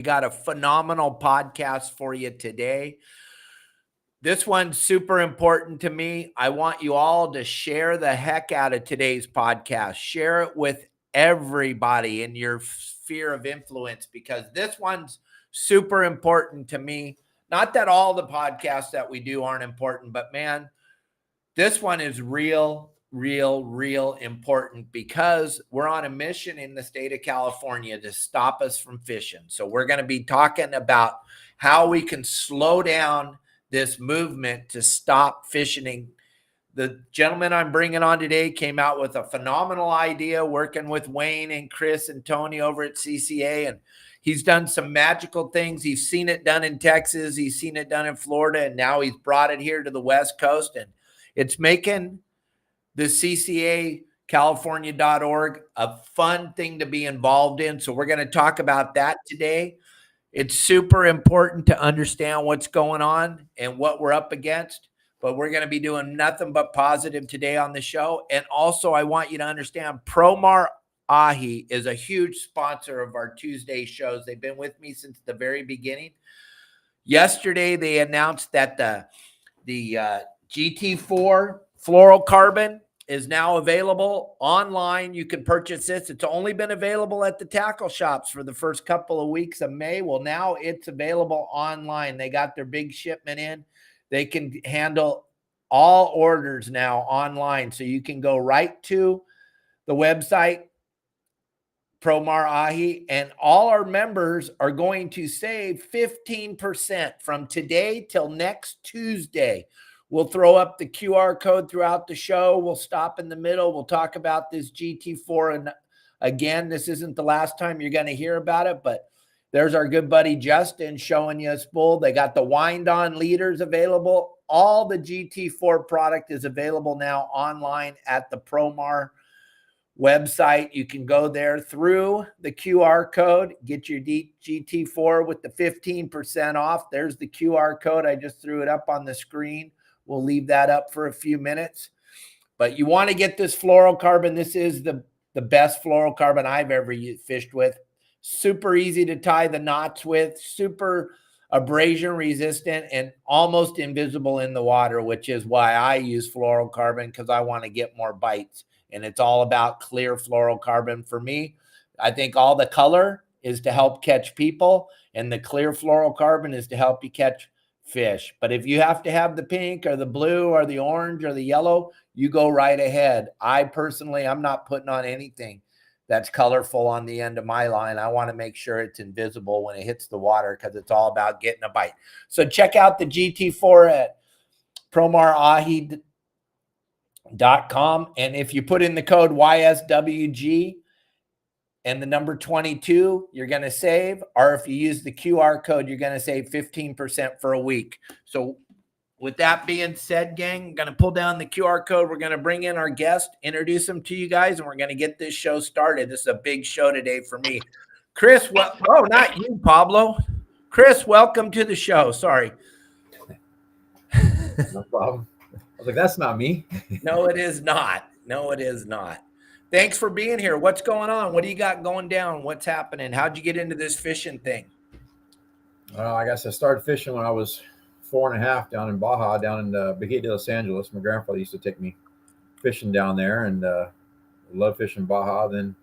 We got a phenomenal podcast for you today. This one's super important to me. I want you all to share the heck out of today's podcast. Share it with everybody in your sphere of influence because this one's super important to me. Not that all the podcasts that we do aren't important, but man, this one is real important because we're on a mission in the state of California to stop us from fishing. So we're going to be talking about how we can slow down this movement to stop fishing. The gentleman I'm bringing on today came out with a phenomenal idea working with Wayne and Chris and Tony over at CCA, and he's done some magical things. He's seen it done in Texas. He's seen it done in Florida, and now he's brought it here to the West Coast, and it's making the CCA California.org a fun thing to be involved in. So we're going to talk about that today. It's super important to understand what's going on and what we're up against, but we're going to be doing nothing but positive today on the show. And also I want you to understand Promar Ahi is a huge sponsor of our Tuesday shows. They've been with me since the very beginning. Yesterday, they announced that the GT4 fluorocarbon is now available online. You can purchase this. It's only been available at the tackle shops for the first couple of weeks of May. Well, now it's available online. They got their big shipment in. They can handle all orders now online. So you can go right to the website, Promar Ahi, and all our members are going to save 15% from today till next Tuesday. We'll throw up the QR code throughout the show. We'll stop in the middle. We'll talk about this GT4. And again, this isn't the last time you're going to hear about it, but there's our good buddy Justin showing you a spool. They got the wind-on leaders available. All the GT4 product is available now online at the Promar website. You can go there through the QR code, get your GT4 with the 15% off. There's the QR code. I just threw it up on the screen. We'll leave that up for a few minutes. But you want to get this fluorocarbon. This is the best fluorocarbon I've ever fished with. Super easy to tie the knots with, super abrasion resistant, and almost invisible in the water, which is why I use fluorocarbon, because I want to get more bites. And it's all about clear fluorocarbon for me. I think all the color is to help catch people, and the clear fluorocarbon is to help you catch fish. But if you have to have the pink or the blue or the orange or the yellow, you go right ahead. I personally, I'm not putting on anything that's colorful on the end of my line. I want to make sure it's invisible when it hits the water because it's all about getting a bite. So check out the GT4 at promarahi.com. And if you put in the code YSWG and the number 22, you're going to save. Or if you use the QR code, you're going to save 15% for a week. So with that being said, gang, I'm going to pull down the QR code. We're going to bring in our guest, introduce them to you guys, and we're going to get this show started. This is a big show today for me. Chris, oh, not you, Pablo. Chris, welcome to the show. Sorry. No problem. I was like, that's not me. No, it is not. No, it is not. Thanks for being here. What's going on? What do you got going down? What's happening? How'd you get into this fishing thing? I guess I started fishing when I was 4.5 down in Baja, down in Bahia de Los Angeles. My grandfather used to take me fishing down there, and love fishing Baja. Then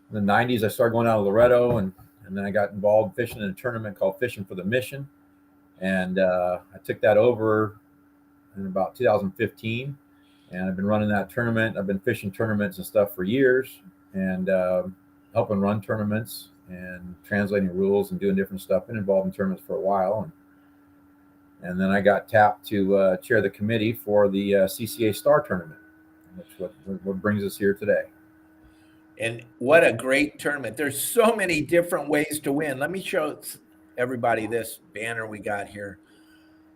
in the 90s, I started going out of Loretto, and then I got involved fishing in a tournament called Fishing for the Mission. And I took that over in about 2015. And I've been running that tournament. I've been fishing tournaments and stuff for years, and helping run tournaments and translating rules and doing different stuff. Been involved in tournaments for a while. And then I got tapped to chair the committee for the CCA Star Tournament, which what brings us here today. And what a great tournament. There's so many different ways to win. Let me show everybody this banner we got here.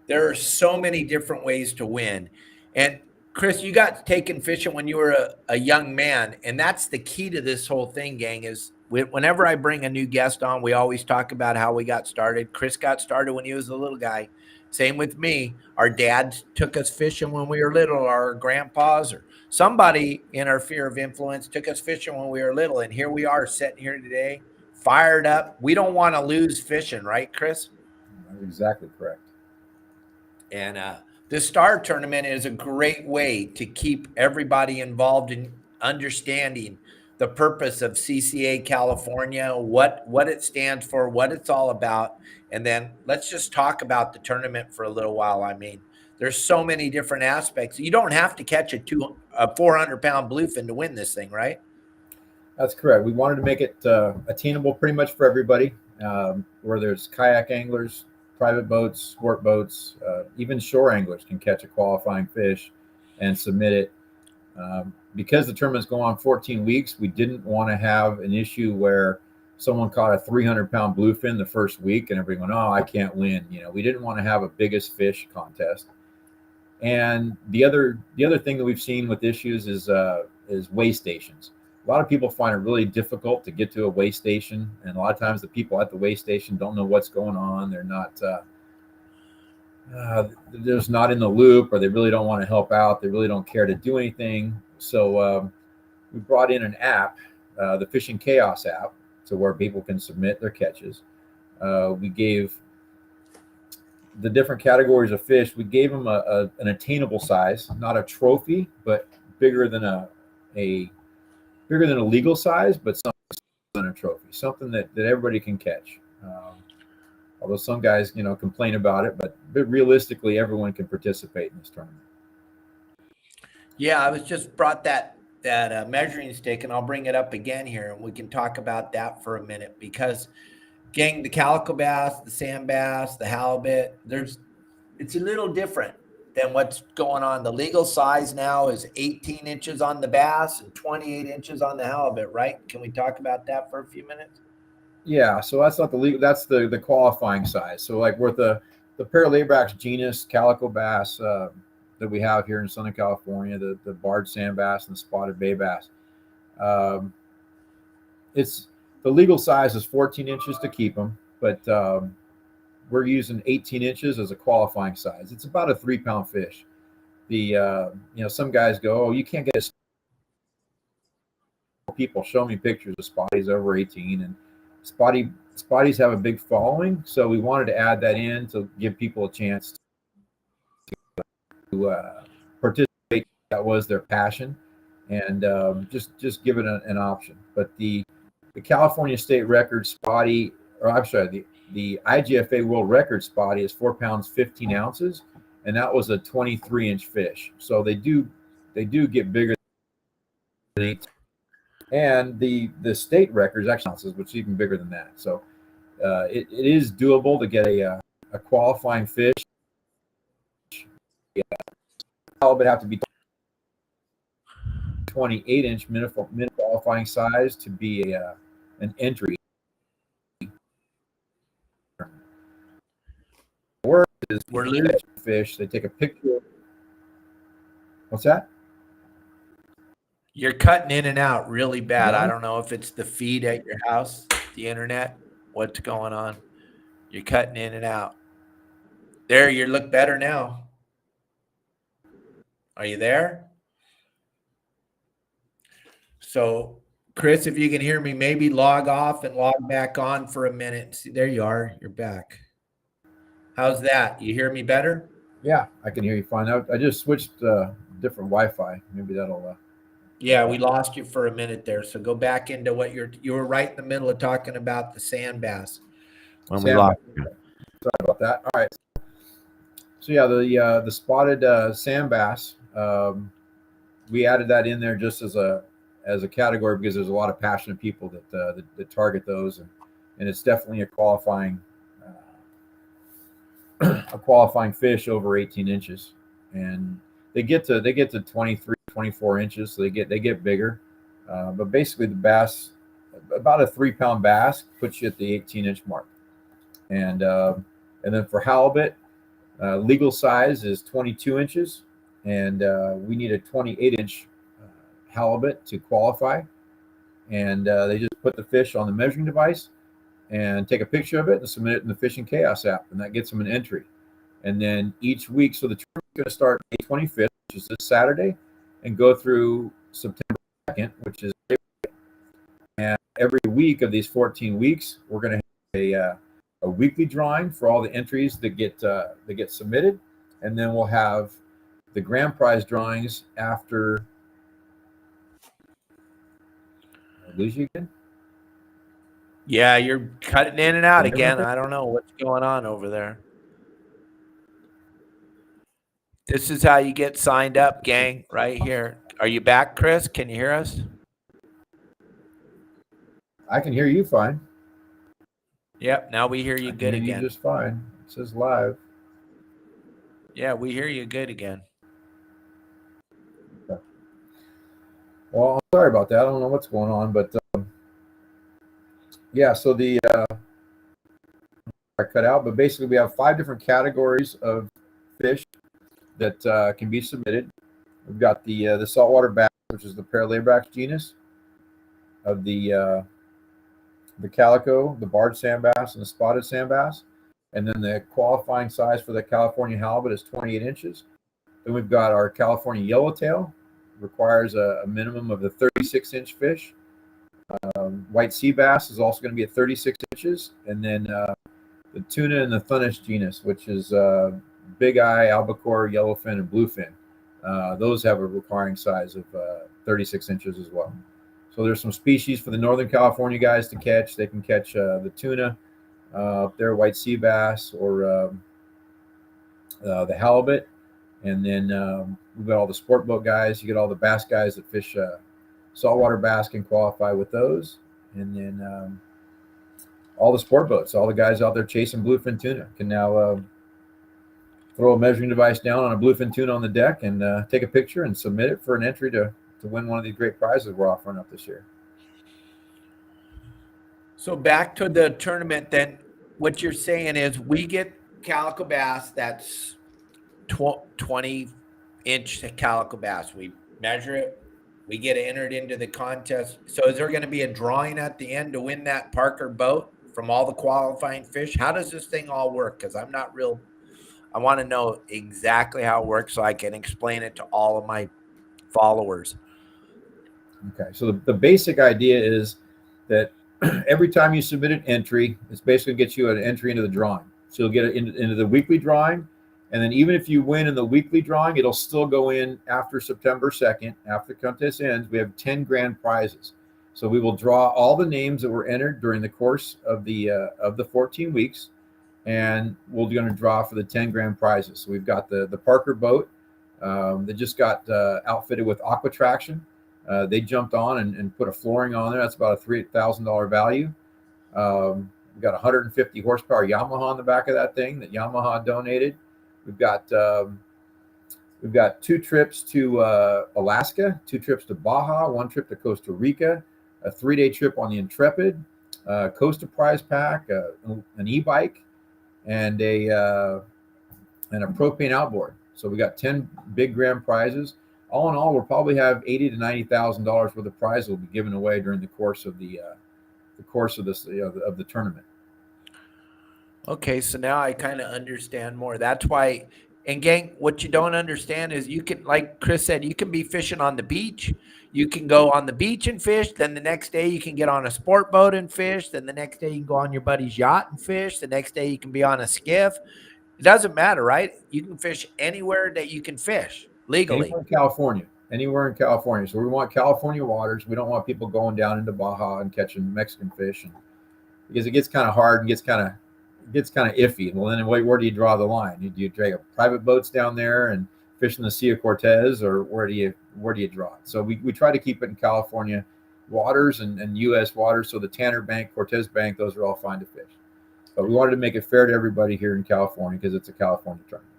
There are so many different ways to win. And Chris, you got taken fishing when you were a young man, and that's the key to this whole thing, gang, is whenever I bring a new guest on, we always talk about how we got started. Chris got started when he was a little guy. Same with me. Our dads took us fishing when we were little, or our grandpas, or somebody in our sphere of influence took us fishing when we were little, and here we are sitting here today, fired up. We don't want to lose fishing, right, Chris? That's exactly correct. And the Star Tournament is a great way to keep everybody involved in understanding the purpose of CCA California, what it stands for, what it's all about. And then let's just talk about the tournament for a little while. I mean, there's so many different aspects. You don't have to catch a 400-pound bluefin to win this thing, right? That's correct. We wanted to make it attainable pretty much for everybody, where there's kayak anglers, private boats, sport boats, even shore anglers can catch a qualifying fish and submit it. Because the tournament's going on 14 weeks, we didn't want to have an issue where someone caught a 300-pound bluefin the first week and everyone, oh, I can't win. We didn't want to have a biggest fish contest. And the other thing that we've seen with issues is weigh stations. A lot of people find it really difficult to get to a weigh station, and a lot of times the people at the weigh station don't know what's going on. They're not they're just not in the loop, or they really don't want to help out. They really don't care to do anything. So we brought in an app, the Fishing Chaos app, to where people can submit their catches. We gave the different categories of fish. We gave them an attainable size, not a trophy, but bigger than a legal size, but something than a trophy, something that everybody can catch. Although some guys, complain about it, but realistically, everyone can participate in this tournament. Yeah, I was just brought that measuring stick, and I'll bring it up again here, and we can talk about that for a minute, because, gang, the calico bass, the sand bass, the halibut, it's a little different than what's going on. The legal size now is 18 inches on the bass and 28 inches on the halibut, right? Can we talk about that for a few minutes? Yeah, so that's not the legal, that's the qualifying size. So like with the Paralabrax genus calico bass that we have here in Southern California, the barred sand bass and the spotted bay bass, it's the legal size is 14 inches to keep them, but we're using 18 inches as a qualifying size. It's about a 3-pound fish. The some guys go, oh, you can't get a, people show me pictures of spotties over 18, and spotties have a big following, so we wanted to add that in to give people a chance to participate. That was their passion, and just give it an option. But the California state record spotty, or I'm sorry, the IGFA world record spotty is 4 pounds 15 ounces, and that was a 23-inch fish. So they do get bigger than 18. And the state record is actually ounces, which is even bigger than that. So it is doable to get a qualifying fish. Yeah, would have to be 28-inch minimum qualifying size to be an entry. We're losing fish. They take a picture. What's that? You're cutting in and out really bad. Yeah. I don't know if it's the feed at your house, the internet, what's going on. You're cutting in and out. There, you look better now. Are you there? So, Chris, if you can hear me, maybe log off and log back on for a minute. See, there you are. You're back. How's that? You hear me better? Yeah, I can hear you fine. I just switched different Wi-Fi. Maybe that'll. Yeah, we lost you for a minute there. So go back into what you were right in the middle of talking about the sand bass when we lost you. Sorry about that. All right. So yeah, the spotted sand bass, we added that in there just as a category because there's a lot of passionate people that target those, and it's definitely a qualifying fish over 18 inches, and they get to 23, 24 inches, so they get bigger. But basically, the bass, about a 3-pound bass, puts you at the 18-inch mark, and then for halibut, legal size is 22 inches, and we need a 28-inch halibut to qualify. And they just put the fish on the measuring device and take a picture of it and submit it in the Fishing Chaos app, and that gets them an entry. And then each week, so the tournament's going to start May 25th, which is this Saturday, and go through September 2nd, which is And every week of these 14 weeks, we're going to have a weekly drawing for all the entries that get submitted, and then we'll have the grand prize drawings after. I lose you again? Yeah, you're cutting in and out Can you hear me again. okay? I don't know what's going on over there. This is how you get signed up, gang, right here. Are you back, Chris? Can you hear us? I can hear you fine. Yep, now we hear I you can good hear you again. just fine. It says live. Yeah, we hear you good again. Okay. Well, I'm sorry about that. I don't know what's going on, but yeah. So I cut out, but basically we have 5 different categories of fish that can be submitted. We've got the saltwater bass, which is the Paralabrax genus, of the calico, the barred sand bass, and the spotted sand bass. And then the qualifying size for the California halibut is 28 inches. Then we've got our California yellowtail, requires a minimum of the 36-inch fish. White sea bass is also going to be at 36 inches. And then the tuna and the Thunus genus, which is big eye, albacore, yellowfin, and bluefin. Those have a requiring size of 36 inches as well. So there's some species for the Northern California guys to catch. They can catch the tuna up there, white sea bass, or the halibut. And then we've got all the sport boat guys. You get all the bass guys that fish saltwater bass can qualify with those. And then all the sport boats, all the guys out there chasing bluefin tuna can now throw a measuring device down on a bluefin tuna on the deck and take a picture and submit it for an entry to win one of these great prizes we're offering up this year. So back to the tournament, then what you're saying is we get calico bass that's 20-inch calico bass. We measure it. We get entered into the contest. So is there going to be a drawing at the end to win that Parker boat from all the qualifying fish? How does this thing all work? Because I'm not real. I want to know exactly how it works so I can explain it to all of my followers. Okay, so the basic idea is that every time you submit an entry, it's basically gets you an entry into the drawing. So you'll get it into the weekly drawing. And then even if you win in the weekly drawing, it'll still go in after September 2nd. After the contest ends, we have 10 grand prizes. So we will draw all the names that were entered during the course of the 14 weeks. And we're going to draw for the 10 grand prizes. So we've got the Parker boat that just got outfitted with aqua traction. They jumped on and put a flooring on there. That's about a $3,000 value. We've got 150 horsepower Yamaha on the back of that thing that Yamaha donated. We've got 2 trips to Alaska, 2 trips to Baja, 1 trip to Costa Rica, a 3-day trip on the Intrepid, Costa Prize Pack, an e-bike, and a propane outboard. So we got 10 big grand prizes. All in all, we'll probably have $80,000 to $90,000 worth of prizes will be given away during the course of the tournament. Okay, so now I kind of understand more. That's why, and gang, what you don't understand is you can, like Chris said, you can be fishing on the beach. You can go on the beach and fish. Then the next day you can get on a sport boat and fish. Then the next day you can go on your buddy's yacht and fish. The next day you can be on a skiff. It doesn't matter, right? You can fish anywhere that you can fish legally. Anywhere in California. So we want California waters. We don't want people going down into Baja and catching Mexican fish, because it gets kind of hard and gets kind of iffy. Well, then where do you draw the line? Do you drag private boats down there and fish in the Sea of Cortez, or where do you draw it? So we try to keep it in California waters and U.S. waters. So the Tanner Bank, Cortez Bank, those are all fine to fish. But we wanted to make it fair to everybody here in California because it's a California tournament.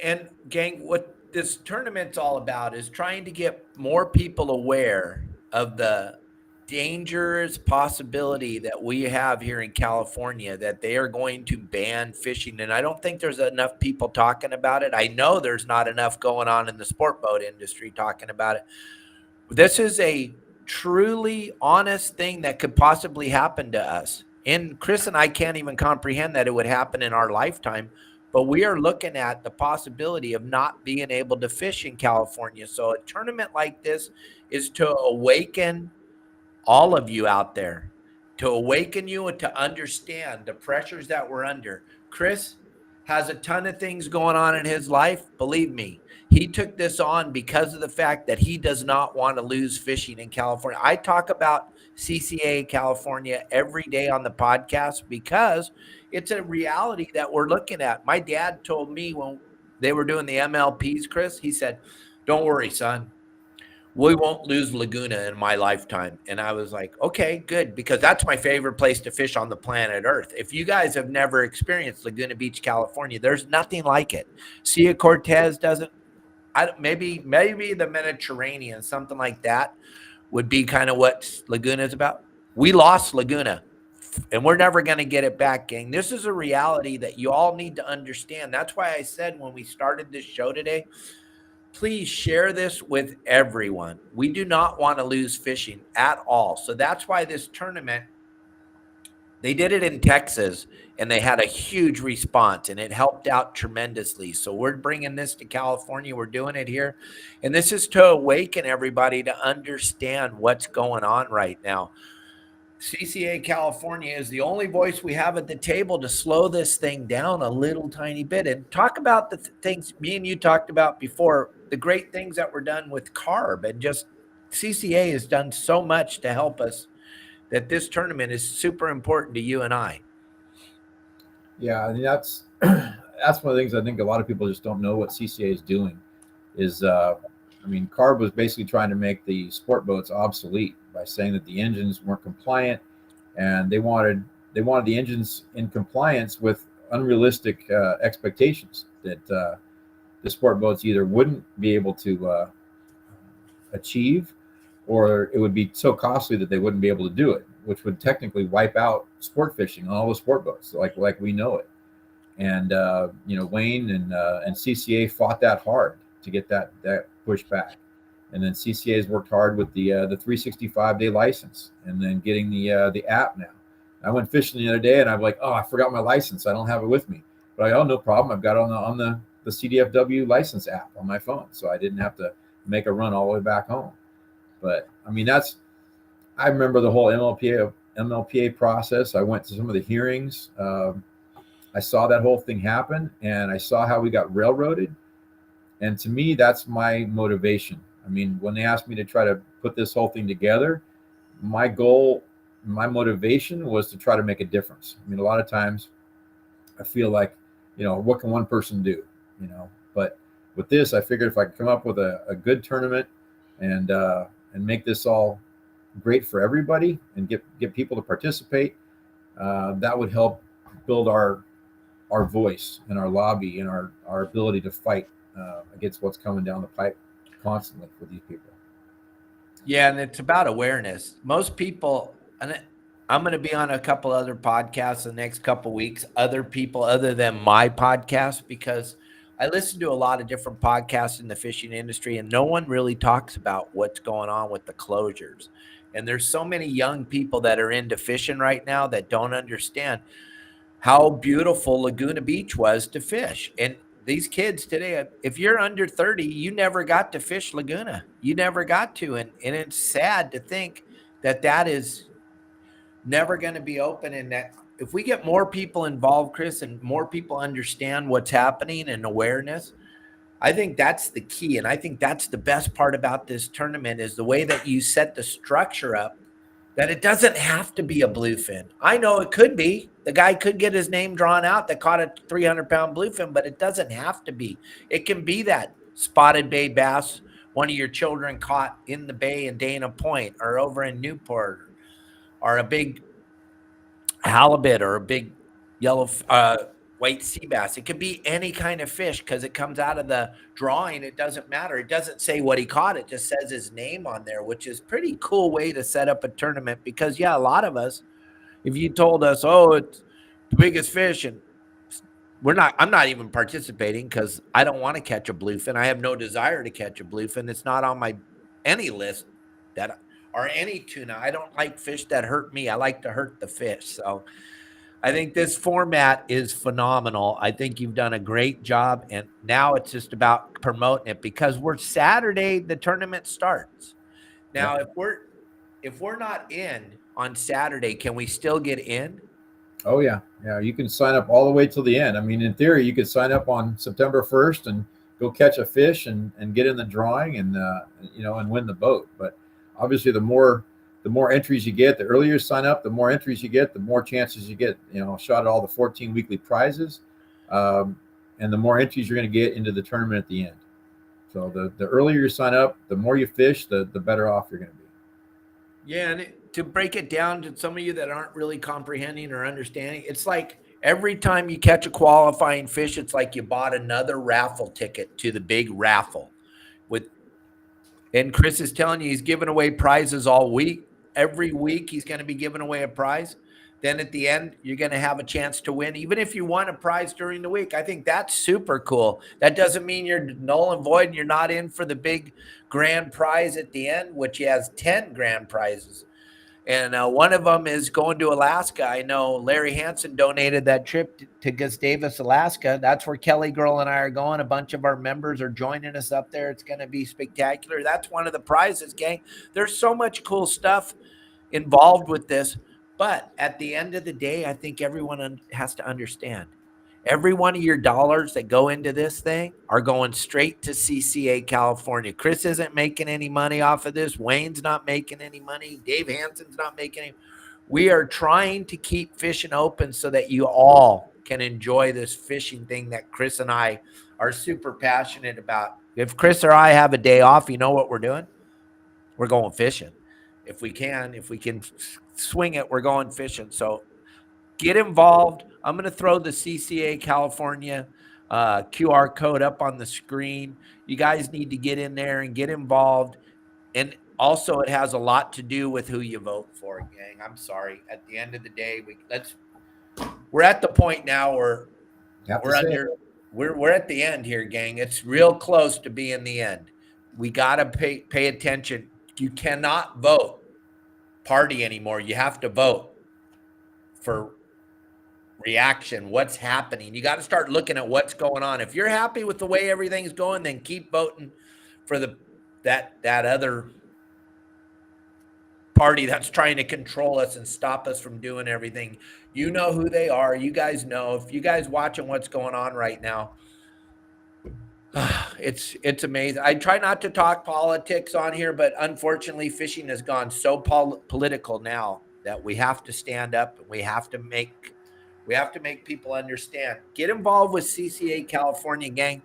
And gang, what this tournament's all about is trying to get more people aware of the dangerous possibility that we have here in California that they are going to ban fishing. And I don't think there's enough people talking about it. I know there's not enough going on in the sport boat industry talking about it. This is a truly honest thing that could possibly happen to us. And Chris and I can't even comprehend that it would happen in our lifetime. But we are looking at the possibility of not being able to fish in California. So a tournament like this is to awaken all of you out there, to awaken you and to understand the pressures that we're under. Chris has a ton of things going on in his life. Believe me, he took this on because of the fact that he does not want to lose fishing in California. I talk about CCA California every day on the podcast because it's a reality that we're looking at. My dad told me when they were doing the MLPs, Chris, he said, "Don't worry, son. We won't lose Laguna in my lifetime." And I was like, okay, good, because that's my favorite place to fish on the planet Earth. If you guys have never experienced Laguna Beach, California, there's nothing like it. Sea Cortez doesn't. Maybe the Mediterranean, something like that, would be kind of what Laguna is about. We lost Laguna, and we're never going to get it back, gang. This is a reality that you all need to understand. That's why I said when we started this show today, please share this with everyone. We do not want to lose fishing at all. So that's why this tournament, they did it in Texas and they had a huge response and it helped out tremendously. So we're bringing this to California. We're doing it here. And this is to awaken everybody to understand what's going on right now. CCA California is the only voice we have at the table to slow this thing down a little tiny bit and talk about the things me and you talked about before, the great things that were done with carb, and just CCA has done so much to help us that this tournament is super important to you and I. Yeah, I mean, that's that's one of the things I think a lot of people just don't know what CCA is doing. Is I mean, CARB was basically trying to make the sport boats obsolete by saying that the engines weren't compliant, and they wanted the engines in compliance with unrealistic expectations that the sport boats either wouldn't be able to achieve, or it would be so costly that they wouldn't be able to do it, which would technically wipe out sport fishing on all the sport boats like we know it. And Wayne and CCA fought that hard to get that pushed back, and then CCA has worked hard with the 365-day license, and then getting the app now. I went fishing the other day, and I'm like, oh, I forgot my license. I don't have it with me, but no problem. I've got it on the CDFW license app on my phone, so I didn't have to make a run all the way back home. But I mean, I remember the whole MLPA process. I went to some of the hearings. I saw that whole thing happen, and I saw how we got railroaded. And to me, that's my motivation. I mean, when they asked me to try to put this whole thing together, my goal, my motivation was to try to make a difference. I mean, a lot of times I feel like, what can one person do? But with this, I figured if I could come up with a good tournament and make this all great for everybody and get people to participate, that would help build our voice and our lobby and our ability to fight against what's coming down the pipe constantly for these people. Yeah, and it's about awareness. Most people, and I'm going to be on a couple other podcasts the next couple weeks, other people other than my podcast, because I listen to a lot of different podcasts in the fishing industry, and no one really talks about what's going on with the closures. And there's so many young people that are into fishing right now that don't understand how beautiful Laguna Beach was to fish. And these kids today, if you're under 30, you never got to fish Laguna. You never got to. And it's sad to think that is never going to be open. And that if we get more people involved, Chris, and more people understand what's happening and awareness, I think that's the key. And I think that's the best part about this tournament is the way that you set the structure up, that it doesn't have to be a bluefin. I know it could be. The guy could get his name drawn out that caught a 300-pound bluefin, but it doesn't have to be. It can be that spotted bay bass one of your children caught in the bay in Dana Point or over in Newport, or a big halibut or a big yellow white sea bass. It could be any kind of fish because it comes out of the drawing. It doesn't matter. It doesn't say what he caught. It just says his name on there, which is pretty cool way to set up a tournament because, yeah, a lot of us, if you told us, oh, it's the biggest fish, and I'm not even participating because I don't want to catch a bluefin. I have no desire to catch a bluefin. It's not on any list or any tuna. I don't like fish that hurt me. I like to hurt the fish. So I think this format is phenomenal. I think you've done a great job. And now it's just about promoting it because Saturday, the tournament starts. Now, if if we're not in on Saturday, can we still get in? Oh yeah, yeah. You can sign up all the way till the end. I mean, in theory, you could sign up on September 1st and go catch a fish and get in the drawing and and win the boat. But obviously, the more entries you get, the earlier you sign up, the more entries you get, the more chances you get. Shot at all the 14 weekly prizes, and the more entries you're going to get into the tournament at the end. So the earlier you sign up, the more you fish, the better off you're going to be. Yeah, and to break it down to some of you that aren't really comprehending or understanding, it's like every time you catch a qualifying fish, it's like you bought another raffle ticket to the big raffle. And Chris is telling you he's giving away prizes all week. Every week he's going to be giving away a prize. Then at the end, you're going to have a chance to win, even if you won a prize during the week. I think that's super cool. That doesn't mean you're null and void and you're not in for the big grand prize at the end, which he has 10 grand prizes. And one of them is going to Alaska. I know Larry Hansen donated that trip to Gustavus, Alaska. That's where Kelly Girl and I are going. A bunch of our members are joining us up there. It's going to be spectacular. That's one of the prizes, gang. There's so much cool stuff involved with this. But at the end of the day, I think everyone has to understand every one of your dollars that go into this thing are going straight to CCA California. Chris isn't making any money off of this. Wayne's not making any money. Dave Hansen's not making any. We are trying to keep fishing open so that you all can enjoy this fishing thing that Chris and I are super passionate about. If Chris or I have a day off, you know what we're doing? We're going fishing. If we can swing it, we're going fishing. So get involved. I'm going to throw the CCA California QR code up on the screen. You guys need to get in there and get involved. And also, it has a lot to do with who you vote for, gang. I'm sorry. At the end of the day, we're at the point now where we're at the end here, gang. It's real close to being the end. We got to pay attention. You cannot vote party anymore. You have to vote for reaction, what's happening. You got to start looking at what's going on. If you're happy with the way everything's going, then keep voting for that other party that's trying to control us and stop us from doing everything. You know who they are. You guys know. If you guys watching what's going on right now, it's amazing. I try not to talk politics on here, but unfortunately fishing has gone so political now that we have to stand up and we have to make people understand. Get involved with CCA California, gang.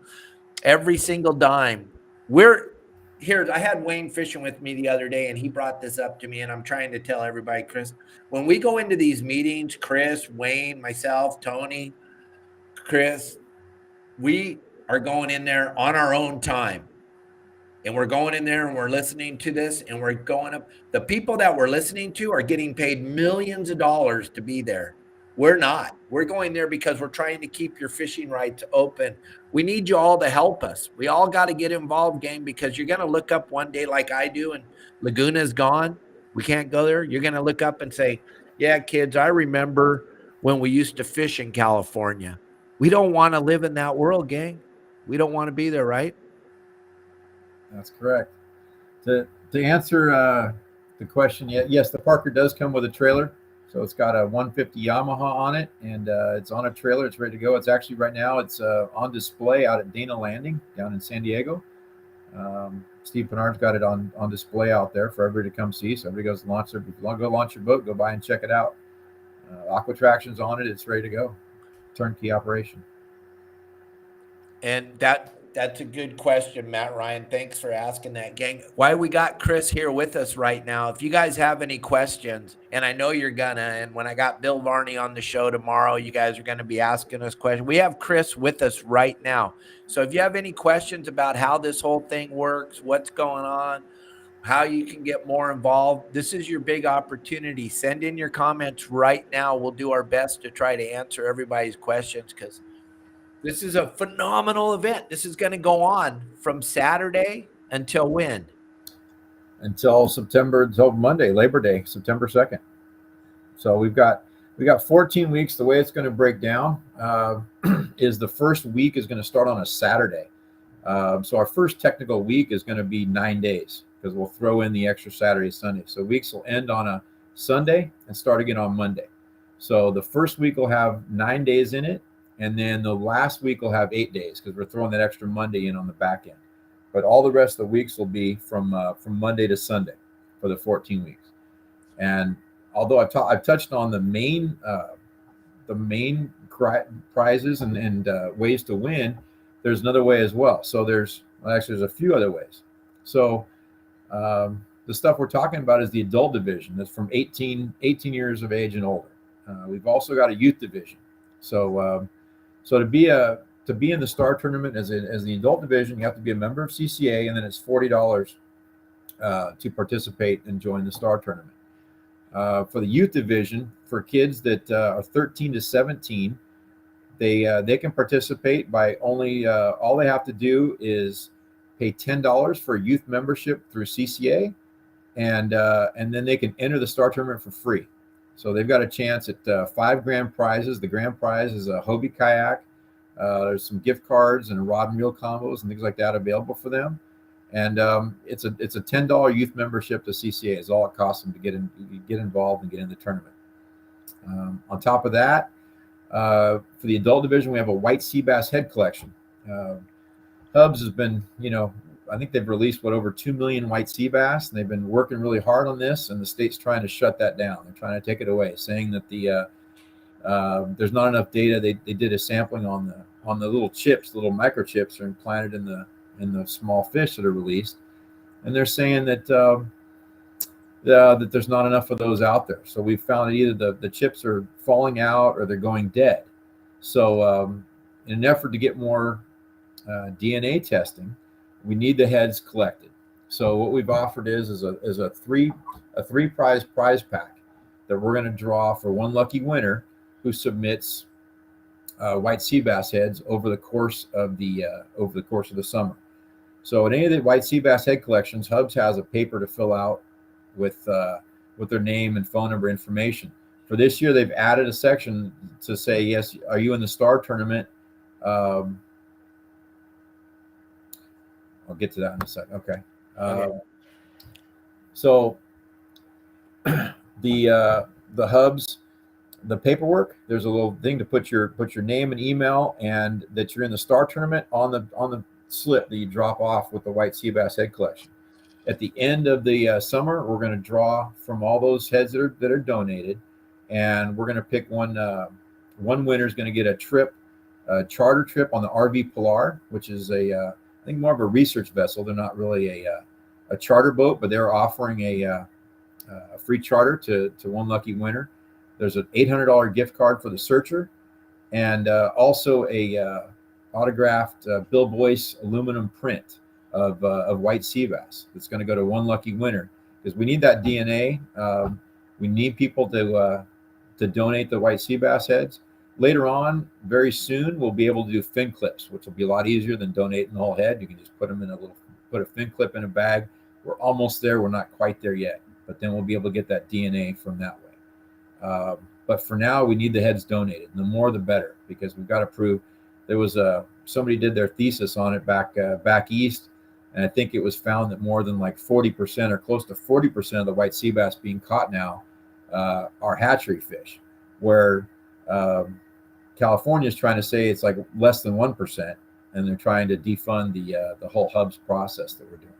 Every single dime. I had Wayne fishing with me the other day, and he brought this up to me, and I'm trying to tell everybody, Chris, when we go into these meetings, Chris, Wayne, myself, Tony, Chris, we are going in there on our own time. And we're going in there and we're listening to this and we're going up. The people that we're listening to are getting paid millions of dollars to be there. We're not. We're going there because we're trying to keep your fishing rights open. We need you all to help us. We all got to get involved, gang, because you're going to look up one day like I do and Laguna's gone. We can't go there. You're going to look up and say, yeah, kids, I remember when we used to fish in California. We don't want to live in that world, gang. We don't want to be there, right? That's correct. To answer the question, yes, the Parker does come with a trailer. So it's got a 150 Yamaha on it, and it's on a trailer. It's ready to go. It's actually right now it's on display out at Dana Landing down in San Diego. Steve Pinard's got it on display out there for everybody to come see. So everybody goes to launch their. If you want to go launch your boat, go by and check it out. Aqua Traction's on it. It's ready to go. Turnkey operation. And that's a good question, Matt Ryan. Thanks for asking that, gang. Why we got Chris here with us right now. If you guys have any questions, and I know you're gonna, and when I got Bill Varney on the show tomorrow, you guys are gonna be asking us questions. We have Chris with us right now. So if you have any questions about how this whole thing works, what's going on, how you can get more involved, this is your big opportunity. Send in your comments right now. We'll do our best to try to answer everybody's questions because this is a phenomenal event. This is going to go on from Saturday until when? Until Monday, Labor Day, September 2nd. So we got 14 weeks. The way it's going to break down is the first week is going to start on a Saturday. So our first technical week is going to be 9 days because we'll throw in the extra Saturday, Sunday. So weeks will end on a Sunday and start again on Monday. So the first week will have 9 days in it, and then the last week will have 8 days because we're throwing that extra Monday in on the back end. But all the rest of the weeks will be from Monday to Sunday for the 14 weeks. And although I've touched on the main prizes and ways to win, there's another way as well. So there's a few other ways. So the stuff we're talking about is the adult division. That's from 18 years of age and older. We've also got a youth division. So to be in the Star Tournament as the adult division, you have to be a member of CCA, and then it's $40 to participate and join the Star Tournament. For the youth division, for kids that are 13 to 17, they can participate by only all they have to do is pay $10 for a youth membership through CCA, and then they can enter the Star Tournament for free. So they've got a chance at $5 prizes. The grand prize is a Hobie kayak. There's some gift cards and rod and reel combos and things like that available for them. And it's a $10 youth membership to CCA is all it costs them to get involved and get in the tournament. On top of that, for the adult division, we have a white sea bass head collection. Hubs has been, I think they've released over 2 million white sea bass, and they've been working really hard on this, and the state's trying to shut that down. They're trying to take it away, saying that there's not enough data. They did a sampling on the little microchips are implanted in the small fish that are released, and they're saying that that there's not enough of those out there. So we found that either the chips are falling out or they're going dead. So in an effort to get more DNA testing, we need the heads collected. So what we've offered is a three prize pack that we're going to draw for one lucky winner who submits white sea bass heads over the course of the summer. So in any of the white sea bass head collections, Hubs has a paper to fill out with their name and phone number information. For this year, they've added a section to say, yes, are you in the Star Tournament? I'll get to that in a second. Okay. So the Hubs, the paperwork, there's a little thing to put your name and email and that you're in the Star Tournament on the slip that you drop off with the white sea bass head collection. At the end of the summer, we're going to draw from all those heads that are donated, and we're going to pick one winner is going to get a charter trip on the RV Pilar, which is I think more of a research vessel. They're not really a charter boat, but they're offering a free charter to one lucky winner. There's an $800 gift card for the searcher, and also a autographed Bill Boyce aluminum print of white sea bass that's going to go to one lucky winner, because we need that DNA. We need people to donate the white sea bass heads. Later on, very soon, we'll be able to do fin clips, which will be a lot easier than donating the whole head. You can just put a fin clip in a bag. We're almost there. We're not quite there yet, but then we'll be able to get that DNA from that way. But for now, we need the heads donated. And the more, the better, because we've got to prove. There was somebody did their thesis on it back east, and I think it was found that more than like 40% or close to 40% of the white sea bass being caught now are hatchery fish, where California is trying to say it's like less than 1%, and they're trying to defund the whole Hubs process that we're doing.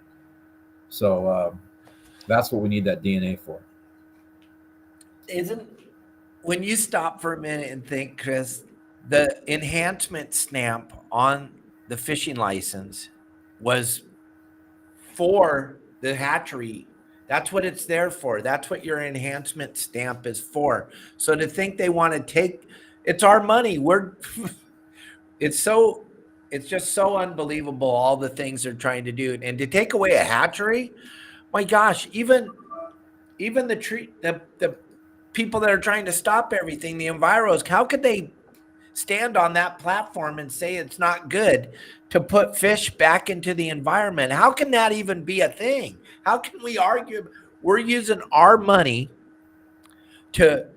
So that's what we need that DNA for. When you stop for a minute and think, Chris, the enhancement stamp on the fishing license was for the hatchery. That's what it's there for. That's what your enhancement stamp is for. So to think they want to take, it's our money. It's just so unbelievable, all the things they're trying to do. And to take away a hatchery, my gosh, even the people that are trying to stop everything, the enviros, how could they stand on that platform and say it's not good to put fish back into the environment? How can that even be a thing? How can we argue we're using our money to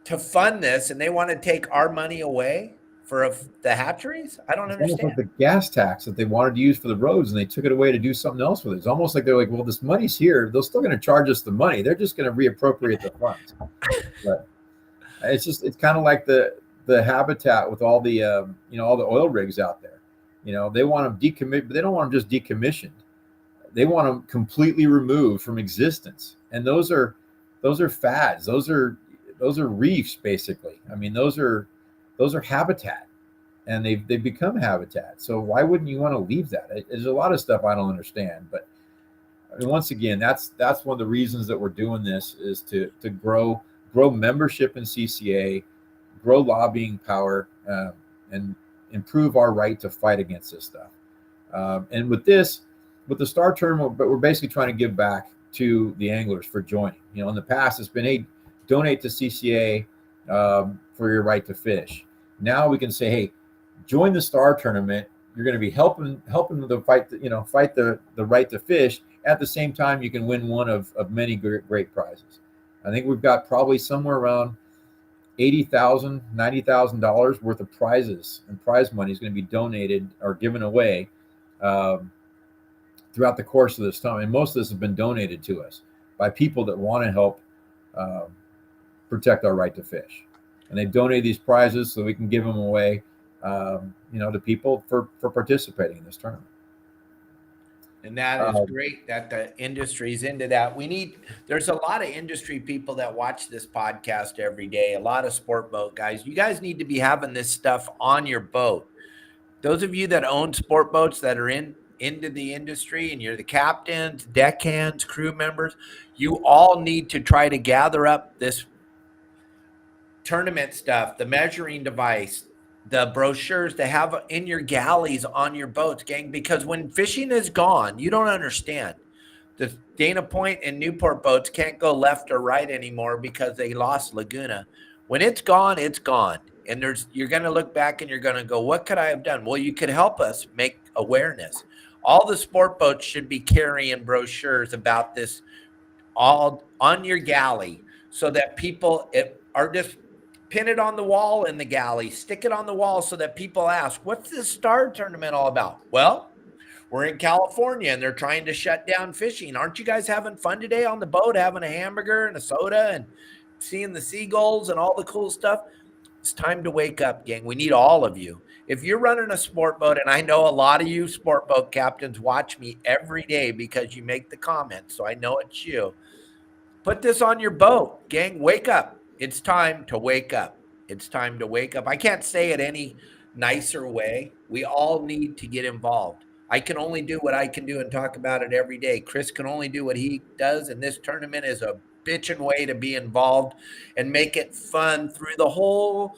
fund this, and they want to take our money away for the hatcheries? I don't It's almost like understand. the gas tax that they wanted to use for the roads, and they took it away to do something else with it. It's almost like they're like, well, this money's here. They're still going to charge us the money. They're just going to reappropriate the funds. But it's kind of like the habitat with all the all the oil rigs out there. They want them decommissioned, but they don't want them just decommissioned. They want them completely removed from existence. And those are fads. Those are reefs, basically. I mean, those are habitat, and they've become habitat. So why wouldn't you want to leave that? There's a lot of stuff I don't understand, but I mean, once again, that's one of the reasons that we're doing this, is to grow membership in CCA, grow lobbying power, and improve our right to fight against this stuff. And with the Star Tournament, but we're basically trying to give back to the anglers for joining. In the past, it's been, hey, donate to CCA for your right to fish. Now we can say, hey, join the Star Tournament. You're going to be helping the fight, fight the right to fish. At the same time, you can win one of many great prizes. I think we've got probably somewhere around $80,000, $90,000 worth of prizes, and prize money is going to be donated or given away throughout the course of this time. And most of this has been donated to us by people that want to help protect our right to fish. And they've donated these prizes so we can give them away, to people for participating in this tournament. And that is great that the industry's into that. There's a lot of industry people that watch this podcast every day, a lot of sport boat guys. You guys need to be having this stuff on your boat. Those of you that own sport boats that are into the industry, and you're the captains, deckhands, crew members, you all need to try to gather up this tournament stuff, the measuring device, the brochures to have in your galleys on your boats, gang, because when fishing is gone, you don't understand. The Dana Point and Newport boats can't go left or right anymore because they lost Laguna. When it's gone, it's gone. And you're going to look back and you're going to go, what could I have done? Well, you could help us make awareness. All the sport boats should be carrying brochures about this all on your galley, so that people are just pin it on the wall in the galley, stick it on the wall so that people ask, what's this Star Tournament all about? Well, we're in California and they're trying to shut down fishing. Aren't you guys having fun today on the boat, having a hamburger and a soda and seeing the seagulls and all the cool stuff? It's time to wake up, gang. We need all of you. If you're running a sport boat, and I know a lot of you sport boat captains watch me every day because you make the comments, so I know it's you. Put this on your boat, gang. Wake up. It's time to wake up. It's time to wake up. I can't say it any nicer way. We all need to get involved. I can only do what I can do and talk about it every day. Chris can only do what he does, and this tournament is a bitchin' way to be involved and make it fun through the whole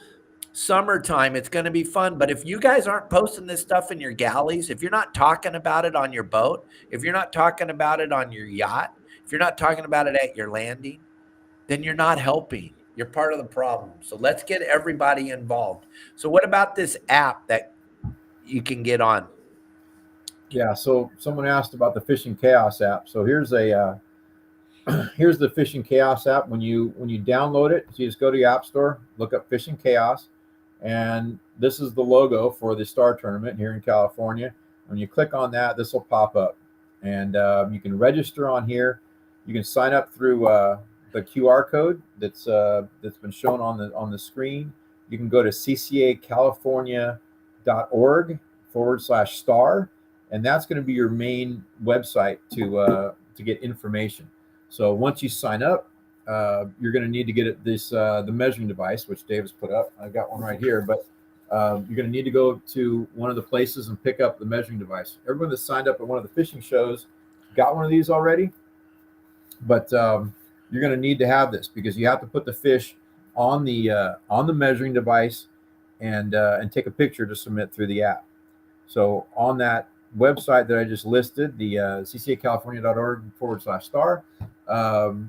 summertime. It's going to be fun. But if you guys aren't posting this stuff in your galleys, if you're not talking about it on your boat, if you're not talking about it on your yacht, if you're not talking about it at your landing, then you're not helping. You're part of the problem. So let's get everybody involved. So what about this app that you can get on? Yeah. So someone asked about the Fishing Chaos app. So here's here's the Fishing Chaos app. When you download it, so you just go to your app store, look up Fishing Chaos, and this is the logo for the Star Tournament here in California. When you click on that, this will pop up, and you can register on here. You can sign up through the QR code that's been shown on the screen. You can go to ccacalifornia.org/star, and that's going to be your main website to get information. So once you sign up, you're going to need to get the measuring device, which Dave has put up. I've got one right here, but you're going to need to go to one of the places and pick up the measuring device. Everyone that signed up at one of the fishing shows got one of these already, but you're going to need to have this because you have to put the fish on the measuring device and take a picture to submit through the app. So on that website that I just listed, the ccacalifornia.org/star,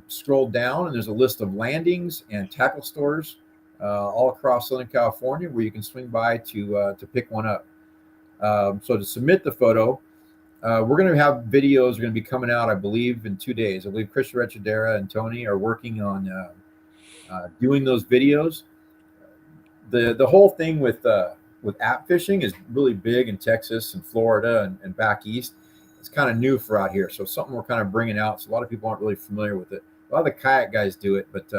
scroll down and there's a list of landings and tackle stores all across Southern California where you can swing by to pick one up. So to submit the photo, we're going to have videos are going to be coming out, I believe, in 2 days. I believe Chris Rechadera and Tony are working on doing those videos. The whole thing with with app fishing is really big in Texas and Florida and back east. It's kind of new for out here, so something we're kind of bringing out. So a lot of people aren't really familiar with it. A lot of the kayak guys do it, but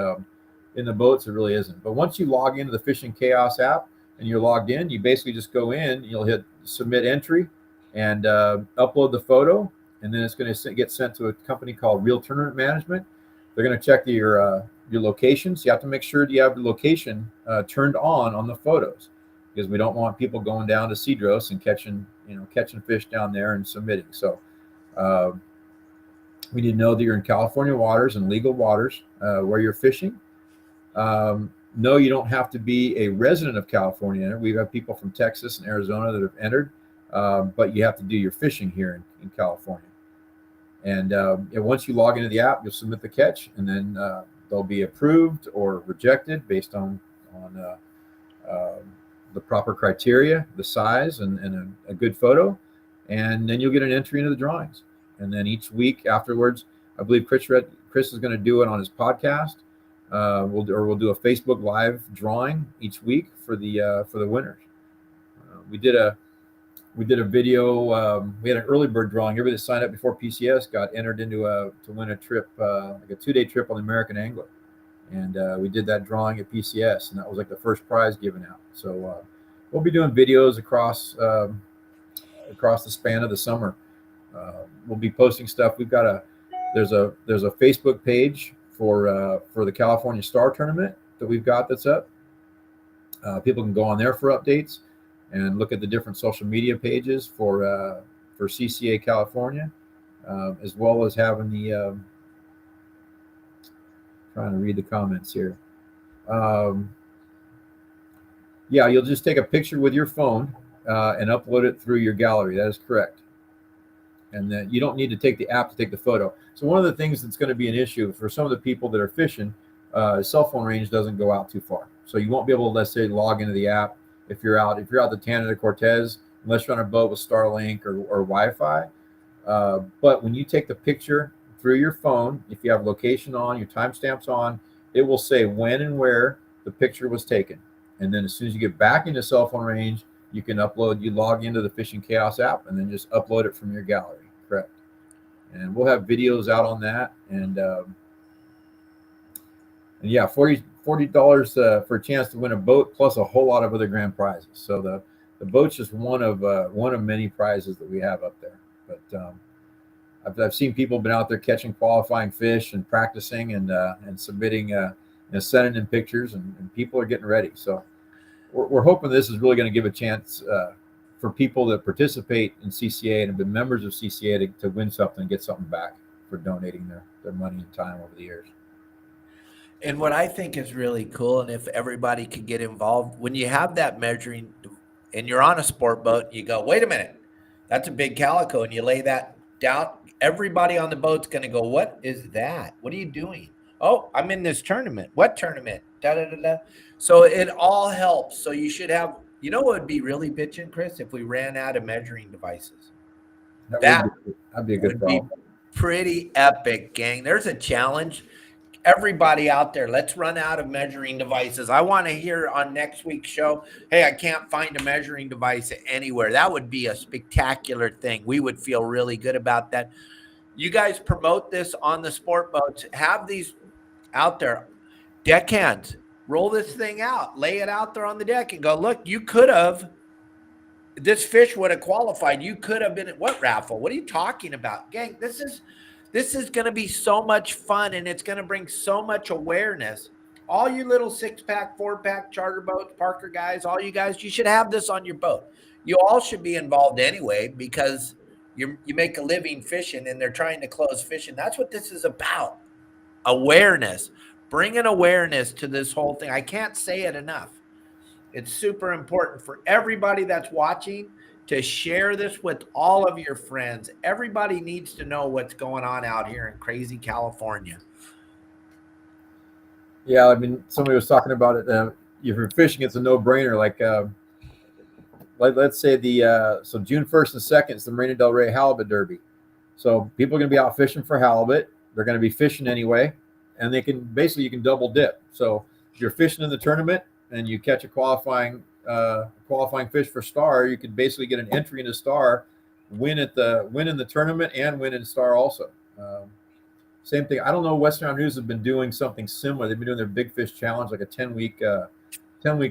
in the boats it really isn't. But once you log into the Fishing Chaos app and you're logged in, you basically just go in, you'll hit submit entry and upload the photo, and then it's going to get sent to a company called Real Tournament Management. They're going to check your locations. You have to make sure you have the location turned on the photos, because we don't want people going down to Cedros and catching fish down there and submitting. So we need to know that you're in California waters and legal waters where you're fishing. No, you don't have to be a resident of California. We've had people from Texas and Arizona that have entered, but you have to do your fishing here in California. And once you log into the app, you'll submit the catch, and then they'll be approved or rejected based on the proper criteria, the size, and a good photo. And then you'll get an entry into the drawings. And then each week afterwards, I believe Chris is going to do it on his podcast. We'll do a Facebook Live drawing each week for the winners. We did a video. We had an early bird drawing. Everybody that signed up before PCS got entered into to win a trip, like a 2-day trip on the American Angler. And we did that drawing at PCS, and that was like the first prize given out. So we'll be doing videos across the span of the summer. We'll be posting stuff. There's a Facebook page for the California Star Tournament that we've got that's up. People can go on there for updates and look at the different social media pages for CCA California, as well as having the trying to read the comments here. Yeah, you'll just take a picture with your phone and upload it through your gallery. That is correct. And then you don't need to take the app to take the photo. So one of the things that's going to be an issue for some of the people that are fishing, cell phone range doesn't go out too far. So you won't be able to, let's say, log into the app if you're out the Tana de Cortez, unless you're on a boat with Starlink or Wi-Fi. But when you take the picture through your phone, if you have location on, your timestamps on, it will say when and where the picture was taken. And then as soon as you get back into cell phone range, you can you log into the Fishing Chaos app and then just upload it from your gallery. Correct. And we'll have videos out on that. And yeah, $40 for a chance to win a boat plus a whole lot of other grand prizes. So the boat's just one of many prizes that we have up there. But I've seen people been out there catching qualifying fish and practicing and submitting sending in pictures, and people are getting ready. So we're hoping this is really going to give a chance for people that participate in CCA and have been members of CCA to win something and get something back for donating their money and time over the years. And what I think is really cool, and if everybody could get involved, when you have that measuring and you're on a sport boat, you go, wait a minute, that's a big calico, and you lay that down, everybody on the boat's going to go, what is that? What are you doing? Oh, I'm in this tournament. What tournament? Da, da, da, da. So it all helps. So you should have, what would be really bitching, Chris, if we ran out of measuring devices. That'd be a good problem. Pretty epic, gang. There's a challenge. Everybody out there, let's run out of measuring devices. I want to hear on next week's show, hey, I can't find a measuring device anywhere. That would be a spectacular thing. We would feel really good about that. You guys promote this on the sport boats. Have these out there. Deckhands, roll this thing out. Lay it out there on the deck and go, look, you could have. This fish would have qualified. You could have been at what raffle? What are you talking about? Gang, this is going to be so much fun, and it's going to bring so much awareness. All you little 6-pack, 4-pack charter boats, Parker guys, all you guys, you should have this on your boat. You all should be involved anyway, because you make a living fishing, and they're trying to close fishing. That's what this is about. Awareness. Bringing awareness to this whole thing. I can't say it enough. It's super important for everybody that's watching to share this with all of your friends. Everybody needs to know what's going on out here in crazy California. Yeah, I mean, somebody was talking about it. If you're fishing, it's a no-brainer. Like let's say so June 1st and 2nd is the Marina del Rey Halibut Derby. So people are going to be out fishing for halibut. They're going to be fishing anyway, and you can double dip. So if you're fishing in the tournament and you catch a qualifying qualifying fish for Star, you could basically get an entry into Star, win in the tournament, and win in Star also. Same thing. I don't know. Western News has been doing something similar. They've been doing their Big Fish Challenge, like a 10-week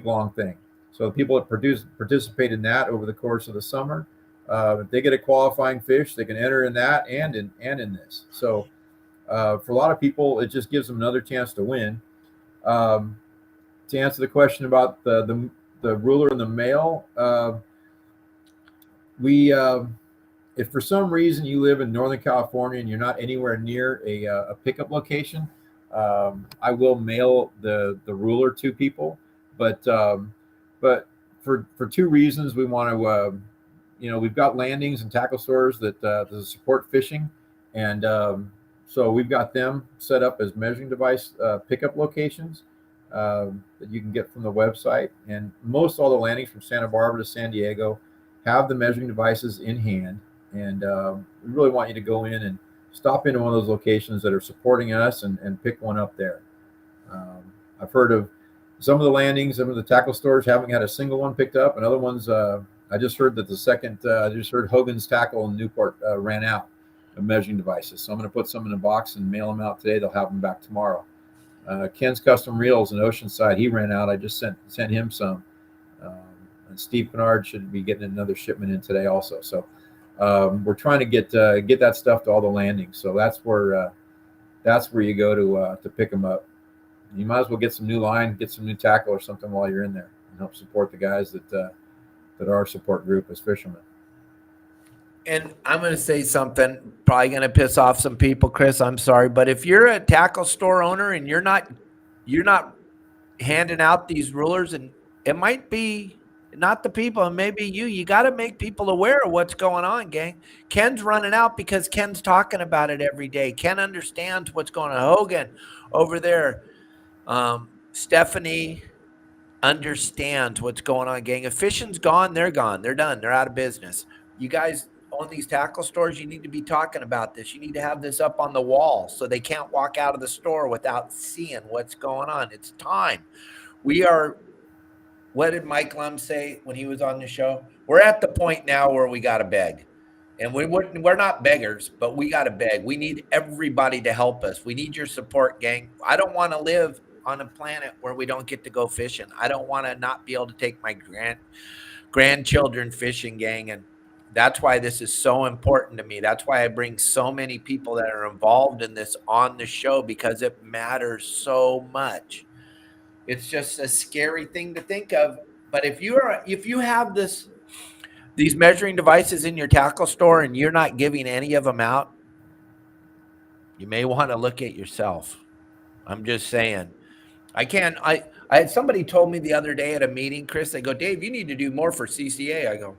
long thing. So people that participate in that over the course of the summer, if they get a qualifying fish, they can enter in that and in this. So for a lot of people, it just gives them another chance to win. To answer the question about the ruler and the male, if for some reason you live in Northern California and you're not anywhere near a pickup location, I will mail the ruler to people. But for two reasons, we want to, we've got landings and tackle stores that support fishing, and so we've got them set up as measuring device pickup locations that you can get from the website. And most all the landings from Santa Barbara to San Diego have the measuring devices in hand. And we really want you to go in and stop into one of those locations that are supporting us and pick one up there. I've heard of some of the landings, some of the tackle stores haven't had a single one picked up, and other ones, I just heard that I just heard Hogan's Tackle in Newport ran out of measuring devices. So I'm going to put some in a box and mail them out today. They'll have them back tomorrow. Ken's Custom Reels in Oceanside, he ran out. I just sent him some. And Steve Kennard should be getting another shipment in today also. So we're trying to get that stuff to all the landings. So that's where you go to pick them up. You might as well get some new line, get some new tackle or something while you're in there, and help support the guys that are our support group as fishermen. And I'm going to say something probably going to piss off some people, Chris. I'm sorry, but if you're a tackle store owner and you're not handing out these rulers, and it might be not the people, and maybe you got to make people aware of what's going on, gang. Ken's running out because Ken's talking about it every day. Ken understands what's going on. Hogan over there, Stephanie understands what's going on, gang. If fishing's gone, they're gone. They're done. They're out of business. You guys own these tackle stores, you need to be talking about this. You need to have this up on the wall so they can't walk out of the store without seeing what's going on. It's time. What did Mike Lum say when he was on the show? We're at the point now where we got to beg. And we're not beggars, but we got to beg. We need everybody to help us. We need your support, gang. I don't want to live on a planet where we don't get to go fishing. I don't want to not be able to take my grandchildren fishing, gang. And that's why this is so important to me. That's why I bring so many people that are involved in this on the show, because it matters so much. It's just a scary thing to think of. But if you have these measuring devices in your tackle store and you're not giving any of them out, you may want to look at yourself. I'm just saying. I had somebody told me the other day at a meeting, Chris, they go, Dave, you need to do more for CCA. I go,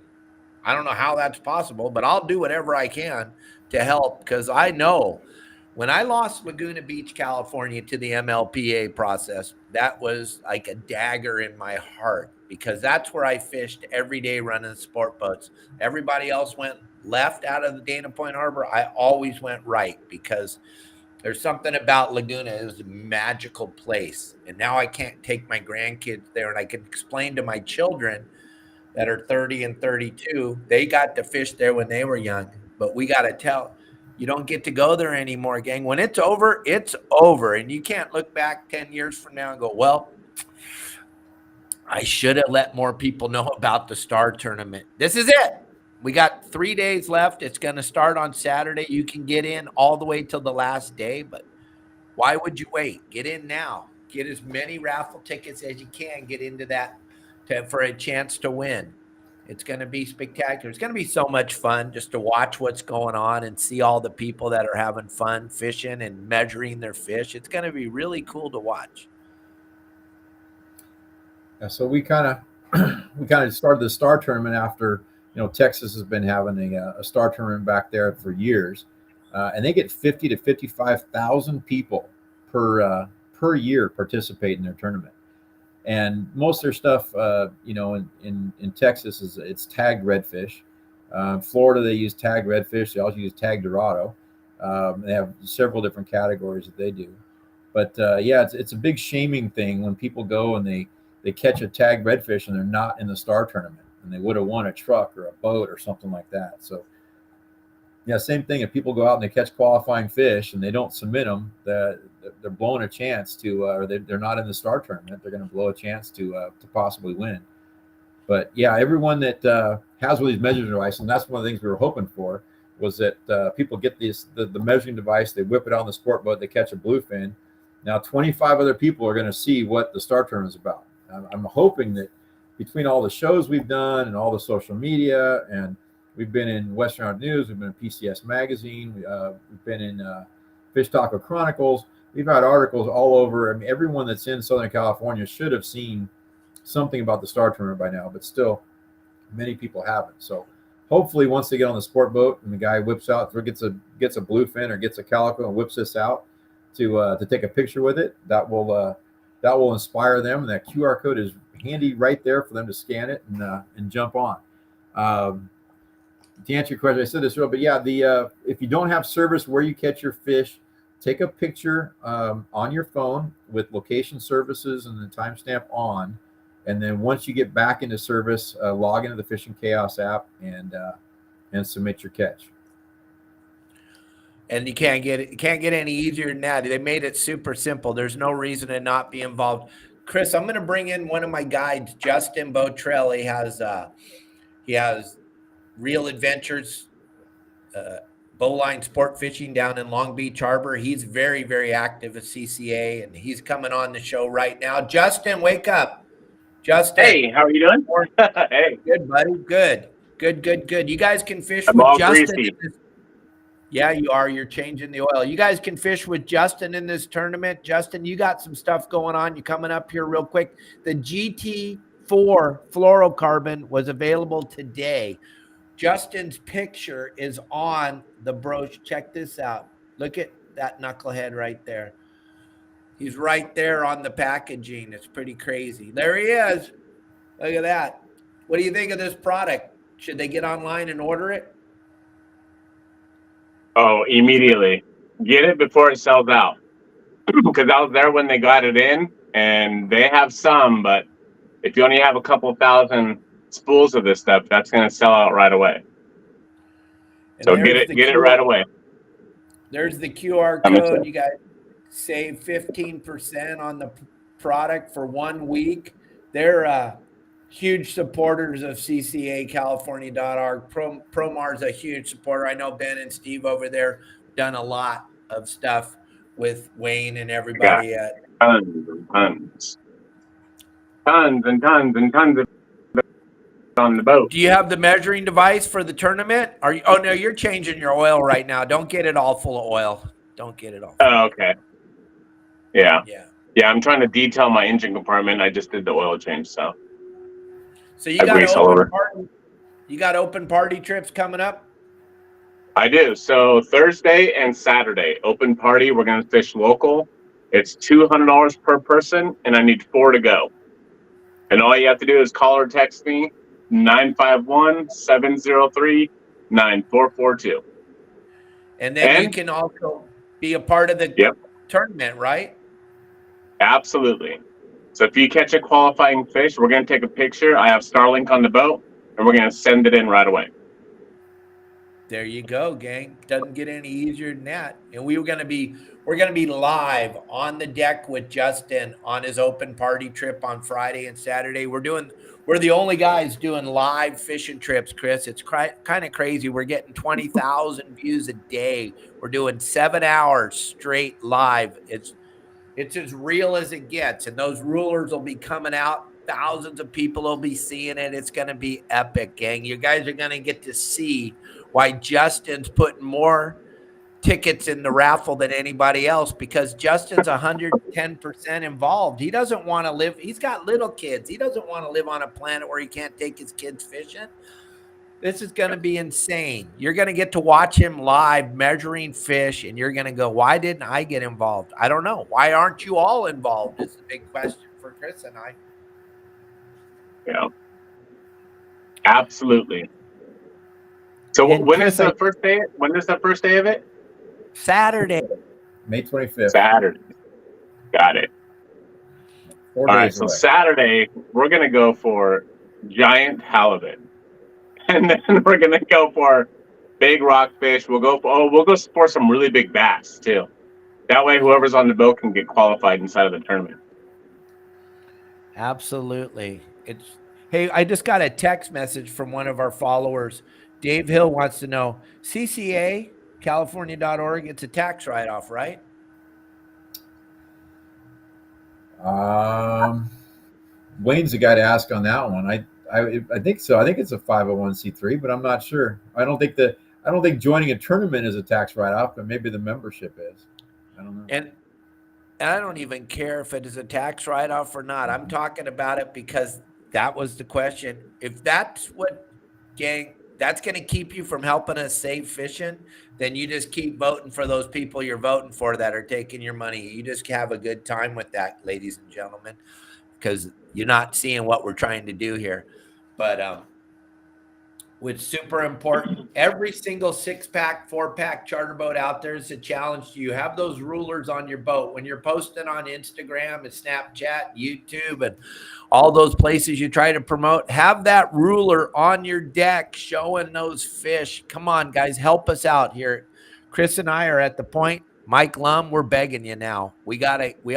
I don't know how that's possible, but I'll do whatever I can to help, because I know when I lost Laguna Beach, California to the MLPA process, that was like a dagger in my heart, because that's where I fished every day running sport boats. Everybody else went left out of the Dana Point Harbor. I always went right, because there's something about Laguna. It was a magical place. And now I can't take my grandkids there. And I can explain to my children that are 30 and 32, they got to fish there when they were young. But we got to tell, you don't get to go there anymore, gang. When it's over, it's over. And you can't look back 10 years from now and go, well, I should have let more people know about the Star Tournament. This is it. We got 3 days left. It's going to start on Saturday. You can get in all the way till the last day, but why would you wait? Get in now. Get as many raffle tickets as you can. Get into that for a chance to win. It's going to be spectacular. It's going to be so much fun just to watch what's going on and see all the people that are having fun fishing and measuring their fish. It's going to be really cool to watch. Yeah, so we kind of started the Star Tournament after, Texas has been having a Star Tournament back there for years, and they get 50 to 55,000 people per year participate in their tournament. And most of their stuff, in Texas it's tagged redfish. Florida, they use tagged redfish. They also use tagged dorado. They have several different categories that they do. But it's a big shaming thing when people go and they they catch a tagged redfish and they're not in the star tournament, and they would have won a truck or a boat or something like that. So yeah, same thing. If people go out and they catch qualifying fish and they don't submit them, they're blowing a chance to, or they're not in the star tournament. They're going to blow a chance to possibly win. But yeah, everyone that has one of these measuring devices, and that's one of the things we were hoping for, was that people get the measuring device, they whip it on the sport boat, they catch a bluefin. Now 25 other people are going to see what the star tournament is about. I'm hoping that between all the shows we've done and all the social media, and we've been in Western Art News, we've been in PCS Magazine, we've been in Fish Taco Chronicles, we've had articles all over. I mean, everyone that's in Southern California should have seen something about the star tournament by now, but still many people haven't. So hopefully once they get on the sport boat and the guy whips out, or gets a bluefin or gets a calico and whips this out to take a picture with it, that will inspire them. And that QR code is handy right there for them to scan it and jump on. To answer your question, I said this earlier, but yeah, if you don't have service where you catch your fish, take a picture on your phone with location services and the timestamp on. And then once you get back into service, log into the Fishing Chaos app and submit your catch. And you can't get any easier than that. They made it super simple. There's no reason to not be involved. Chris, I'm going to bring in one of my guides, Justin Botrell. He has Real Adventures, bowline sport fishing down in Long Beach Harbor. He's very, very active at CCA, and he's coming on the show right now. Justin, wake up. Justin. Hey, how are you doing? Hey. Good, buddy. Good. You guys can fish I'm with all Justin. greasy. Yeah, you are. You're changing the oil. You guys can fish with Justin in this tournament. Justin, you got some stuff going on. You coming up here real quick. The GT4 fluorocarbon was available today. Justin's picture is on the brooch. Check this out. Look at that knucklehead right there. He's right there on the packaging. It's pretty crazy. There he is. Look at that. What do you think of this product? Should they get online and order it? Oh, immediately. Get it before it sells out. Because I was there when they got it in, and they have some, but if you only have a couple thousand spools of this stuff, that's going to sell out right away. And so get it right away. There's the QR code. You guys save 15% on the product for 1 week. They're huge supporters of CCACalifornia.org. Promar's a huge supporter. I know Ben and Steve over there done a lot of stuff with Wayne and everybody. Tons and tons on the boat. Do you have the measuring device for the tournament? Oh no, you're changing your oil right now. Don't get it all full of oil. Don't get it all. Oh, okay. Yeah. Yeah. I'm trying to detail my engine compartment. I just did the oil change, so. So you got open party trips coming up? I do. So Thursday and Saturday, open party. We're going to fish local. It's $200 per person, and I need 4 to go. And all you have to do is call or text me, 951-703-9442. And then you can also be a part of the tournament, right? Absolutely. So if you catch a qualifying fish, we're going to take a picture. I have Starlink on the boat, and we're going to send it in right away. There you go, gang. Doesn't get any easier than that. And we're going to be live on the deck with Justin on his open party trip on Friday and Saturday. We're the only guys doing live fishing trips, Chris. It's kind of crazy. We're getting 20,000 views a day. We're doing 7 hours straight live. It's as real as it gets. And those rulers will be coming out. Thousands of people will be seeing it. It's going to be epic, gang. You guys are going to get to see why Justin's putting more tickets in the raffle than anybody else, because Justin's 110% involved. He doesn't want to live. He's got little kids. He doesn't want to live on a planet where he can't take his kids fishing. This is going to be insane. You're going to get to watch him live measuring fish, and you're going to go, why didn't I get involved? I don't know. Why aren't you all involved is the big question for Chris and I. Yeah, absolutely. So when is the first day? When is the first day of it? Saturday. May 25th. Saturday. Got it. 4 All right, days so away. Saturday we're gonna go for giant halibut, and then we're gonna go for big rockfish. We'll go for some really big bass too. That way, whoever's on the boat can get qualified inside of the tournament. Absolutely. Hey, I just got a text message from one of our followers. Dave Hill wants to know CCA, California.org, it's a tax write-off, right? Wayne's the guy to ask on that one. I think so. I think it's a 501c3, but I'm not sure. I don't think joining a tournament is a tax write-off, but maybe the membership is. I don't know. And I don't even care if it is a tax write-off or not. I'm talking about it because that was the question. If that's what, gang, that's going to keep you from helping us save fishing, then you just keep voting for those people you're voting for that are taking your money. You just have a good time with that, ladies and gentlemen, because you're not seeing what we're trying to do here. But which super important. Every single 6-pack, 4-pack charter boat out there is a challenge to you. Have those rulers on your boat when you're posting on Instagram and Snapchat, YouTube, and all those places you try to promote. Have that ruler on your deck showing those fish. Come on, guys, help us out here. Chris and I are at the point. Mike Lum, we're begging you now. We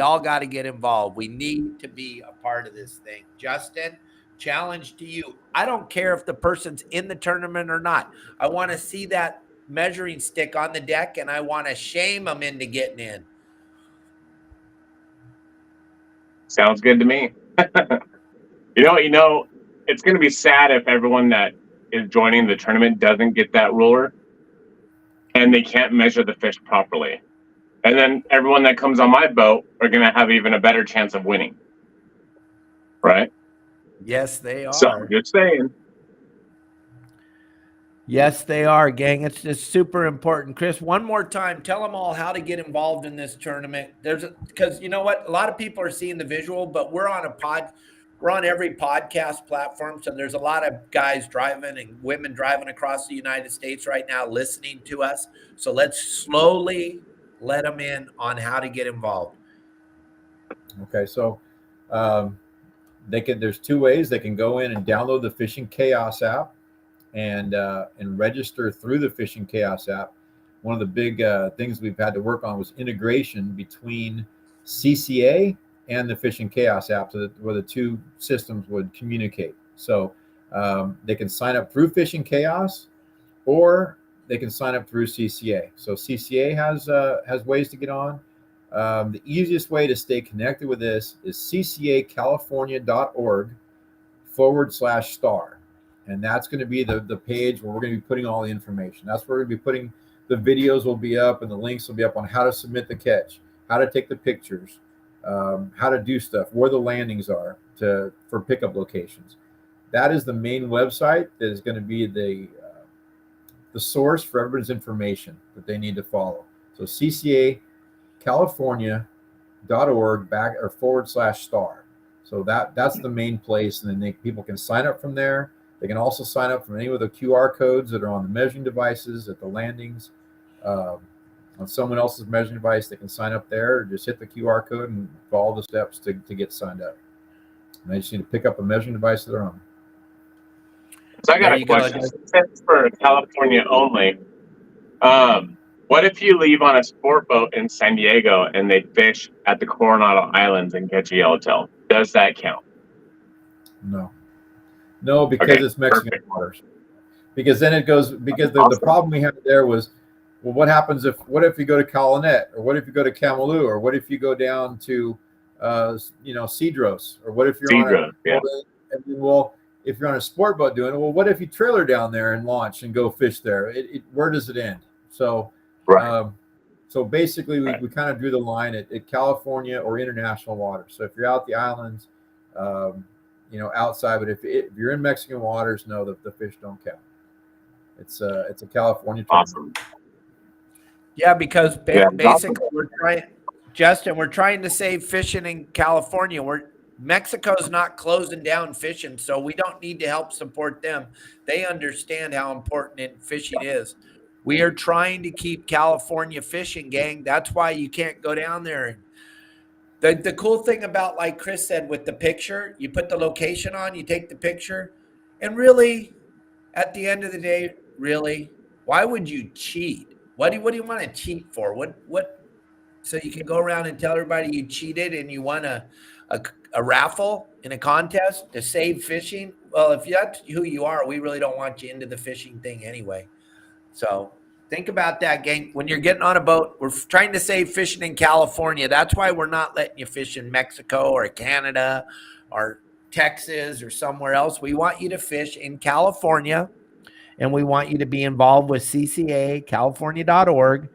all gotta get involved. We need to be a part of this thing. Justin, challenge to you. I don't care if the person's in the tournament or not. I want to see that measuring stick on the deck, and I want to shame them into getting in. Sounds good to me. You know, it's going to be sad if everyone that is joining the tournament doesn't get that ruler and they can't measure the fish properly. And then everyone that comes on my boat are going to have even a better chance of winning. Right? Yes, they are. So, just saying. Yes, they are, gang. It's just super important. Chris, one more time, tell them all how to get involved in this tournament. Because you know what? A lot of people are seeing the visual, but we're on every podcast platform. So there's a lot of guys driving and women driving across the United States right now listening to us. So let's slowly let them in on how to get involved. Okay, so there's 2 ways. They can go in and download the Fishing Chaos app and register through the Fishing Chaos app. One of the big things we've had to work on was integration between CCA and the Fishing Chaos app, so that where the 2 systems would communicate. So they can sign up through Fishing Chaos, or they can sign up through CCA. So CCA has ways to get on. The easiest way to stay connected with this is ccacalifornia.org/star. And that's going to be the page where we're going to be putting all the information. That's where we're going to be putting the videos will be up and the links will be up on how to submit the catch, how to take the pictures, how to do stuff, where the landings are for pickup locations. That is the main website that is going to be the source for everybody's information that they need to follow. So ccacalifornia.org/star. So that's the main place, and then people can sign up from there. They can also sign up from any of the QR codes that are on the measuring devices at the landings. On someone else's measuring device, they can sign up there, or just hit the QR code and follow the steps to get signed up. And they just need to pick up a measuring device of their own. So I got a question. Since for California only, what if you leave on a sport boat in San Diego and they fish at the Coronado Islands and catch a yellowtail? Does that count? No, because it's Mexican waters. Because then it goes, because the problem we had there was, well, what if you go to Colonet, or what if you go to Camalú, or what if you go down to, Cedros, or what if you're on if you're on a sport boat doing it, well, what if you trailer down there and launch and go fish there? Where does it end? So, so basically we kind of drew the line at California or international waters. So if you're out the islands, outside, but if you're in Mexican waters, no, the fish don't count. It's a California tournament. Awesome. Yeah, because basically we're trying to save fishing in California. Mexico's not closing down fishing, so we don't need to help support them. They understand how important fishing is. We are trying to keep California fishing, gang. That's why you can't go down there and The cool thing about, like Chris said, with the picture, you put the location on, you take the picture, and really, at the end of the day, really, why would you cheat? What do you want to cheat for? What? So you can go around and tell everybody you cheated and you won a raffle in a contest to save fishing. Well, if that's who you are, we really don't want you into the fishing thing anyway. So think about that, gang. When you're getting on a boat, we're trying to save fishing in California. That's why we're not letting you fish in Mexico or Canada or Texas or somewhere else. We want you to fish in California, and we want you to be involved with CCA, California.org,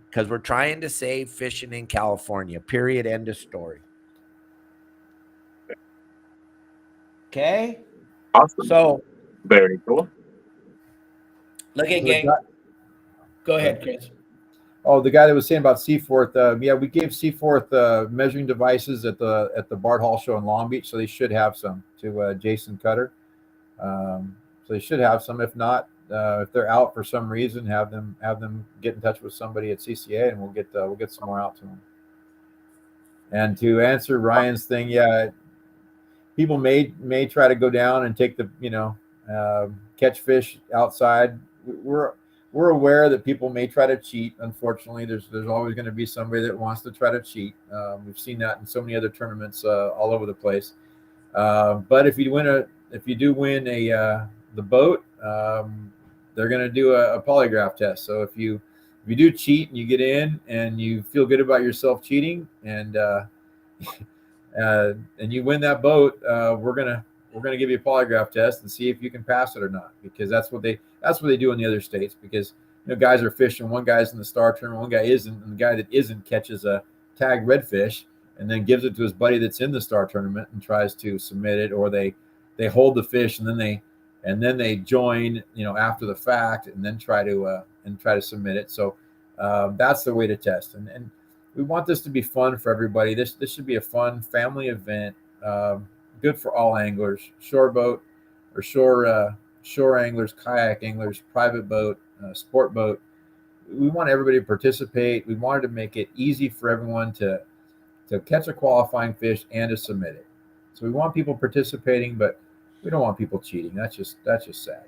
because we're trying to save fishing in California. Period. End of story. Okay. Awesome. So Very cool. look at gang. Go ahead, Chris. Oh, the guy that was saying about Seaforth. Yeah, we gave Seaforth measuring devices at the Bart Hall show in Long Beach, so they should have some to Jason Cutter. So they should have some. If not, if they're out for some reason, have them get in touch with somebody at CCA, and we'll get some more out to them. And to answer Ryan's thing, yeah, people may try to go down and take the catch fish outside. We're aware that people may try to cheat. Unfortunately, there's always going to be somebody that wants to try to cheat. We've seen that in so many other tournaments all over the place. But if you do win the boat, they're going to do a polygraph test. So if you do cheat and you get in and you feel good about yourself cheating and you win that boat, we're gonna give you a polygraph test and see if you can pass it or not, because that's what they do in the other states. Because guys are fishing, one guy's in the star tournament, one guy isn't, and the guy that isn't catches a tagged redfish and then gives it to his buddy that's in the star tournament and tries to submit it, or they hold the fish and then they join after the fact and then try to submit it. So that's the way to test, and we want this to be fun for everybody. This should be a fun family event. Good for all anglers, shore boat or shore anglers, kayak anglers, private boat, sport boat. We want everybody to participate. We wanted to make it easy for everyone to catch a qualifying fish and to submit it. So we want people participating, but we don't want people cheating. That's just sad.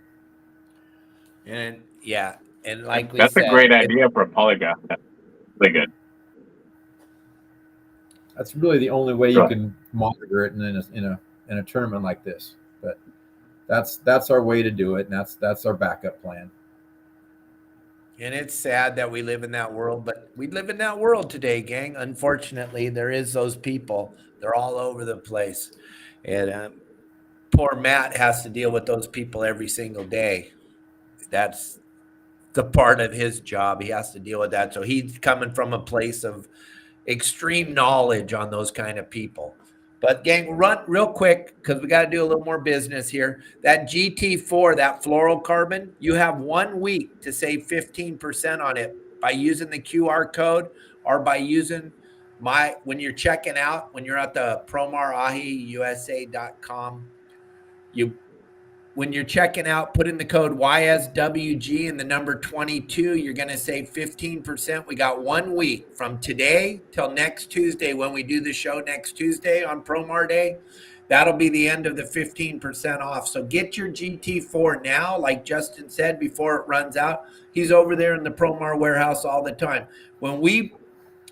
And yeah, and like we That's said, a great idea for a polygraph. That's really good. That's really the only way you can monitor it in a tournament like this. But that's our way to do it, and that's our backup plan. And it's sad that we live in that world, but we live in that world today, gang. Unfortunately, there is those people. They're all over the place, and poor Matt has to deal with those people every single day. That's the part of his job. He has to deal with that. So he's coming from a place of extreme knowledge on those kind of people. But gang, run real quick because we got to do a little more business here. That GT4, that fluorocarbon, you have 1 week to save 15% on it by using the QR code or by using when you're checking out, when you're at the Promar Ahi USA.com, when you're checking out, put in the code YSWG and the number 22. You're going to save 15%. We got 1 week from today till next Tuesday when we do the show next Tuesday on Promar Day. That'll be the end of the 15% off. So get your GT4 now, like Justin said, before it runs out. He's over there in the Promar warehouse all the time. When we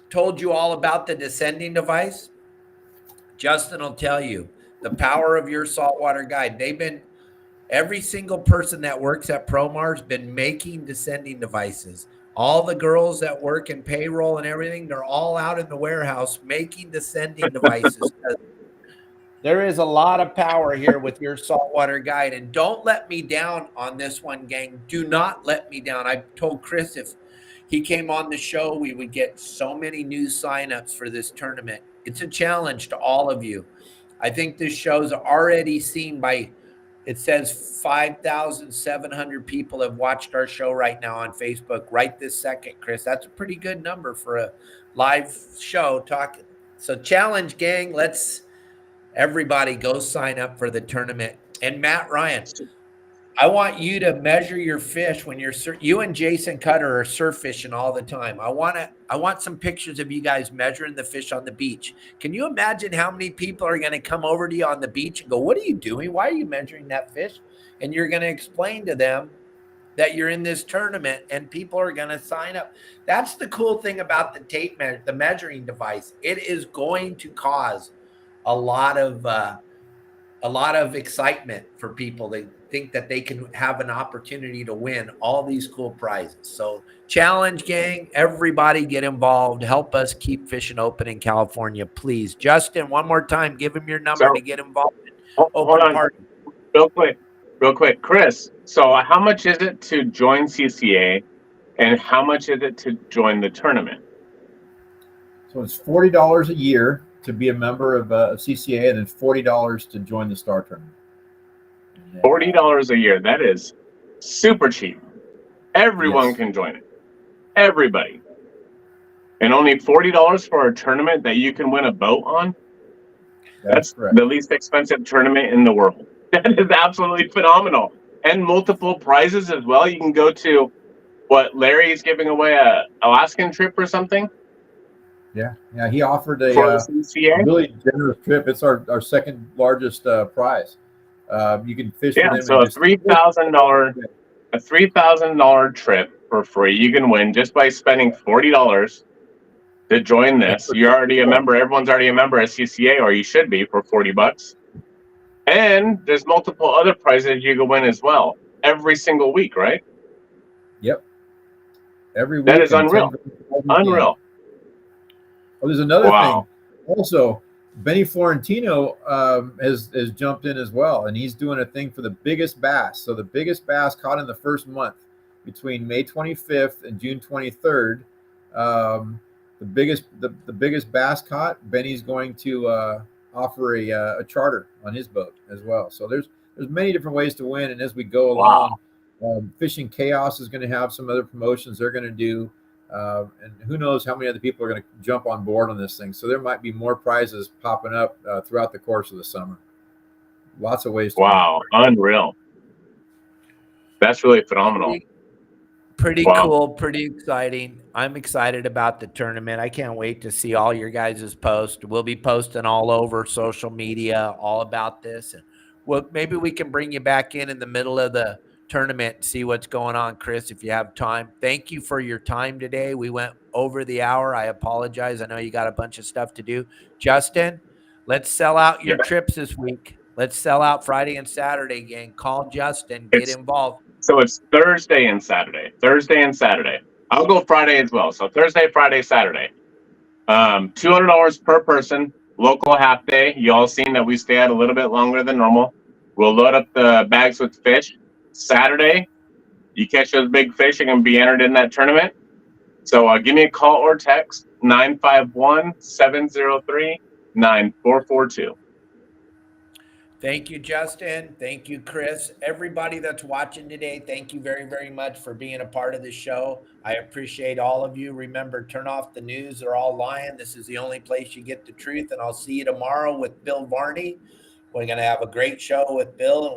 told you all about the descending device, Justin will tell you the power of your saltwater guide. Every single person that works at Promar has been making descending devices. All the girls that work in payroll and everything, they're all out in the warehouse making descending devices. There is a lot of power here with your saltwater guide. And don't let me down on this one, gang. Do not let me down. I told Chris if he came on the show, we would get so many new signups for this tournament. It's a challenge to all of you. I think this show's already seen by... It says 5,700 people have watched our show right now on Facebook right this second, Chris. That's a pretty good number for a live show talking. So challenge, gang. Let's everybody go sign up for the tournament. And Matt Ryan, I want you to measure your fish when you and Jason Cutter are surf fishing all the time. I want some pictures of you guys measuring the fish on the beach. Can you imagine how many people are going to come over to you on the beach and go, "What are you doing? Why are you measuring that fish?" And you're going to explain to them that you're in this tournament, and people are going to sign up. That's the cool thing about the measuring device. It is going to cause a lot of excitement for people. They think that they can have an opportunity to win all these cool prizes. So challenge, gang, everybody get involved. Help us keep fishing open in California, please. Justin, one more time, give him your number to get involved in Hold on, party. real quick, Chris. So how much is it to join CCA, and how much is it to join the tournament? So it's $40 a year to be a member of CCA, and then $40 to join the Star Tournament. $40 a year. That is super cheap. Everyone can join it. Everybody. And only $40 for a tournament that you can win a boat on? That's the least expensive tournament in the world. That is absolutely phenomenal. And multiple prizes as well. You can go to what Larry's giving away a Alaskan trip or something. Yeah. He offered a really generous trip. It's our second largest prize. You can fish with him. So a $3,000 trip for free you can win just by spending $40 to join this. You're already a member. Everyone's already a member at CCA, or you should be, for $40. And there's multiple other prizes you can win as well every single week, right? Yep. Every week. That is unreal. Unreal. Well, there's another thing. Also, Benny Florentino has jumped in as well, and he's doing a thing for the biggest bass. So the biggest bass caught in the first month between May 25th and June 23rd. The biggest bass caught, Benny's going to offer a charter on his boat as well. So there's many different ways to win, and as we go along, Fishing Chaos is going to have some other promotions they're going to do. And who knows how many other people are going to jump on board on this thing. So there might be more prizes popping up throughout the course of the summer. Lots of ways to win. Unreal. That's really phenomenal. Pretty cool, pretty exciting. I'm excited about the tournament. I can't wait to see all your guys' posts. We'll be posting all over social media all about this. And maybe we can bring you back in the middle of the tournament and see what's going on, Chris, if you have time. Thank you for your time today. We went over the hour. I apologize. I know you got a bunch of stuff to do. Justin, let's sell out your trips this week. Let's sell out Friday and Saturday, gang. Call Justin. Get involved. So it's Thursday and Saturday. I'll go Friday as well. So Thursday, Friday, Saturday. $200 per person. Local half day. You all seen that we stay out a little bit longer than normal. We'll load up the bags with fish. Saturday, you catch those big fish, you can be entered in that tournament. So give me a call or text 951-703-9442. Thank you, Justin. Thank you, Chris. Everybody that's watching today, thank you very, very much for being a part of the show. I appreciate all of you. Remember, turn off the news. They're all lying. This is the only place you get the truth. And I'll see you tomorrow with Bill Varney. We're going to have a great show with Bill.